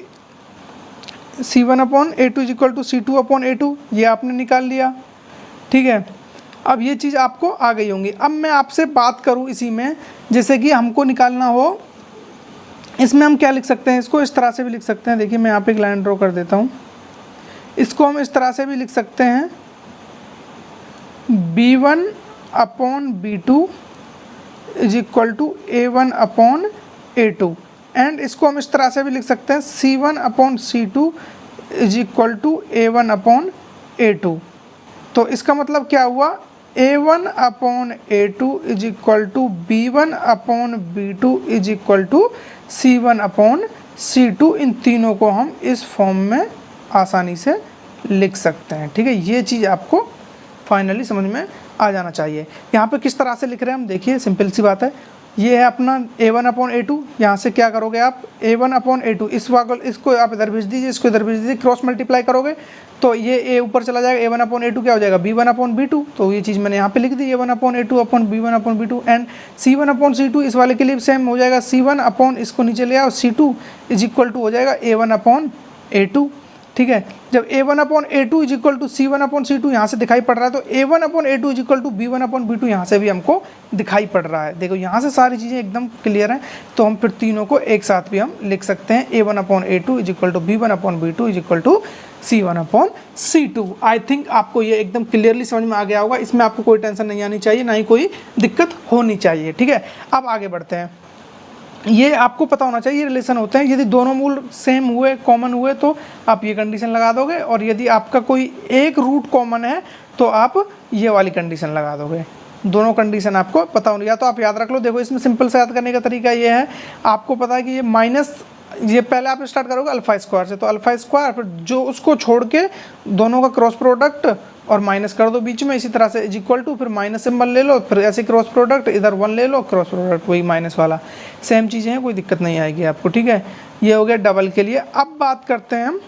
C1 upon A2 is equal to C2 upon A2, ये आपने निकाल लिया, ठीक है। अब ये चीज़ आपको आ गई होंगी। अब मैं आपसे बात करूँ इसी में, जैसे कि हमको निकालना हो, इसमें हम क्या लिख सकते हैं, इसको इस तरह से भी लिख सकते हैं। देखिए मैं यहाँ पे एक लाइन ड्रॉ कर देता हूँ, इसको हम इस तरह से भी लिख सकते हैं, B1 upon B2 is equal to A1 upon A2, and इसको हम इस तरह से भी लिख सकते हैं, C1 upon C2 is equal to A1 upon A2। तो इसका मतलब क्या हुआ, A1 upon A2 is equal to B1 upon B2 is equal to C1 upon C2। इन तीनों को हम इस फॉर्म में आसानी से लिख सकते हैं, ठीक है। ये चीज़ आपको फाइनली समझ में आ जाना चाहिए। यहाँ पे किस तरह से लिख रहे हैं हम, देखिए सिंपल सी बात है, ये है अपना A1 अपॉन A2, यहाँ से क्या करोगे आप A1 अपॉन A2, इसको आप इधर भेज दीजिए, इसको इधर भेज दीजिए, क्रॉस मल्टीप्लाई करोगे तो ये A ऊपर चला जाएगा, A1 अपॉन A2 क्या हो जाएगा, B1 अपॉन B2, तो ये चीज़ मैंने यहाँ पे लिख दी, A1 upon A2 upon B1 upon B2, and C1 upon C2 इस वाले के लिए सेम हो जाएगा, C1 अपॉन इसको नीचे ले आओ C2 इज इक्वल टू हो जाएगा A1 अपॉन A2, ठीक है। जब A1 upon A2 is equal to C1 upon C2 यहाँ से दिखाई पड़ रहा है, तो A1 upon A2 is equal to B1 upon B2 यहाँ से भी हमको दिखाई पड़ रहा है। देखो यहाँ से सारी चीज़ें एकदम क्लियर हैं, तो हम फिर तीनों को एक साथ भी हम लिख सकते हैं, A1 upon A2 is equal to B1 upon B2 is equal to C1 upon C2। I think आपको ये एकदम क्लियरली समझ में आ गया होगा, इसमें आपको कोई टेंशन नहीं आनी चाहिए, ना ही कोई दिक्कत होनी चाहिए, ठीक है। अब आगे बढ़ते हैं। ये आपको पता होना चाहिए, रिलेशन होते हैं, यदि दोनों मूल सेम हुए, कॉमन हुए, तो आप ये कंडीशन लगा दोगे, और यदि आपका कोई एक रूट कॉमन है तो आप ये वाली कंडीशन लगा दोगे। दोनों कंडीशन आपको पता होनी, या तो आप याद रख लो। देखो इसमें सिंपल से याद करने का तरीका ये है, आपको पता है कि ये माइनस, ये पहले आप स्टार्ट करोगे अल्फा स्क्वायर से, तो अल्फा स्क्वायर, फिर जो उसको छोड़ के दोनों का क्रॉस प्रोडक्ट और माइनस कर दो बीच में, इसी तरह से इज इक्वल टू, फिर माइनस सिंबल ले लो, फिर ऐसे क्रॉस प्रोडक्ट, इधर 1 ले लो, क्रॉस प्रोडक्ट वही माइनस वाला, सेम चीज़ें हैं, कोई दिक्कत नहीं आएगी आपको, ठीक है। ये हो गया डबल के लिए। अब बात करते हैं हम,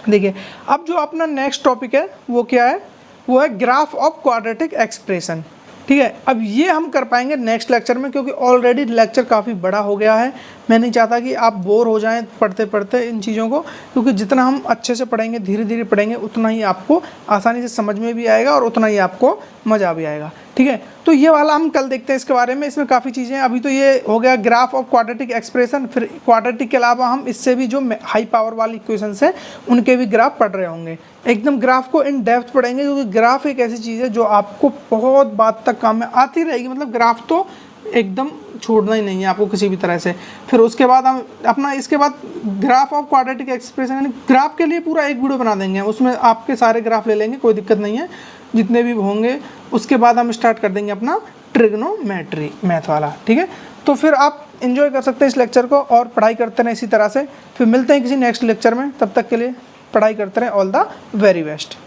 देखिए अब जो अपना नेक्स्ट टॉपिक है वो क्या है, वो है ग्राफ ऑफ क्वाड्रेटिक एक्सप्रेशन, ठीक है। अब ये हम कर पाएंगे नेक्स्ट लेक्चर में, क्योंकि ऑलरेडी लेक्चर काफ़ी बड़ा हो गया है। मैं नहीं चाहता कि आप बोर हो जाएं पढ़ते पढ़ते इन चीज़ों को, क्योंकि जितना हम अच्छे से पढ़ेंगे, धीरे धीरे पढ़ेंगे, उतना ही आपको आसानी से समझ में भी आएगा और उतना ही आपको मज़ा भी आएगा, ठीक है। तो ये वाला हम कल देखते हैं इसके बारे में, इसमें काफ़ी चीज़ें हैं। अभी तो ये हो गया ग्राफ ऑफ क्वाड्रेटिक एक्सप्रेशन, फिर क्वाड्रेटिक के अलावा हम इससे भी जो हाई पावर वाली इक्वेशंस हैं उनके भी ग्राफ पढ़ रहे होंगे। एकदम ग्राफ को इन डेप्थ पढ़ेंगे, क्योंकि ग्राफ एक ऐसी चीज़ है जो आपको बहुत बात तक काम में आती रहेगी। मतलब ग्राफ तो एकदम छोड़ना ही नहीं है आपको किसी भी तरह से। फिर उसके बाद हम अपना इसके बाद ग्राफ ऑफ क्वाड्रेटिक एक्सप्रेशन यानी ग्राफ के लिए पूरा एक वीडियो बना देंगे, उसमें आपके सारे ग्राफ ले लेंगे, कोई दिक्कत नहीं है, जितने भी होंगे। उसके बाद हम स्टार्ट कर देंगे अपना ट्रिग्नोमेट्री मैथ वाला, ठीक है। तो फिर आप एंजॉय कर सकते हैं इस लेक्चर को और पढ़ाई करते रहें इसी तरह से। फिर मिलते हैं किसी नेक्स्ट लेक्चर में, तब तक के लिए पढ़ाई करते रहें। All the very best.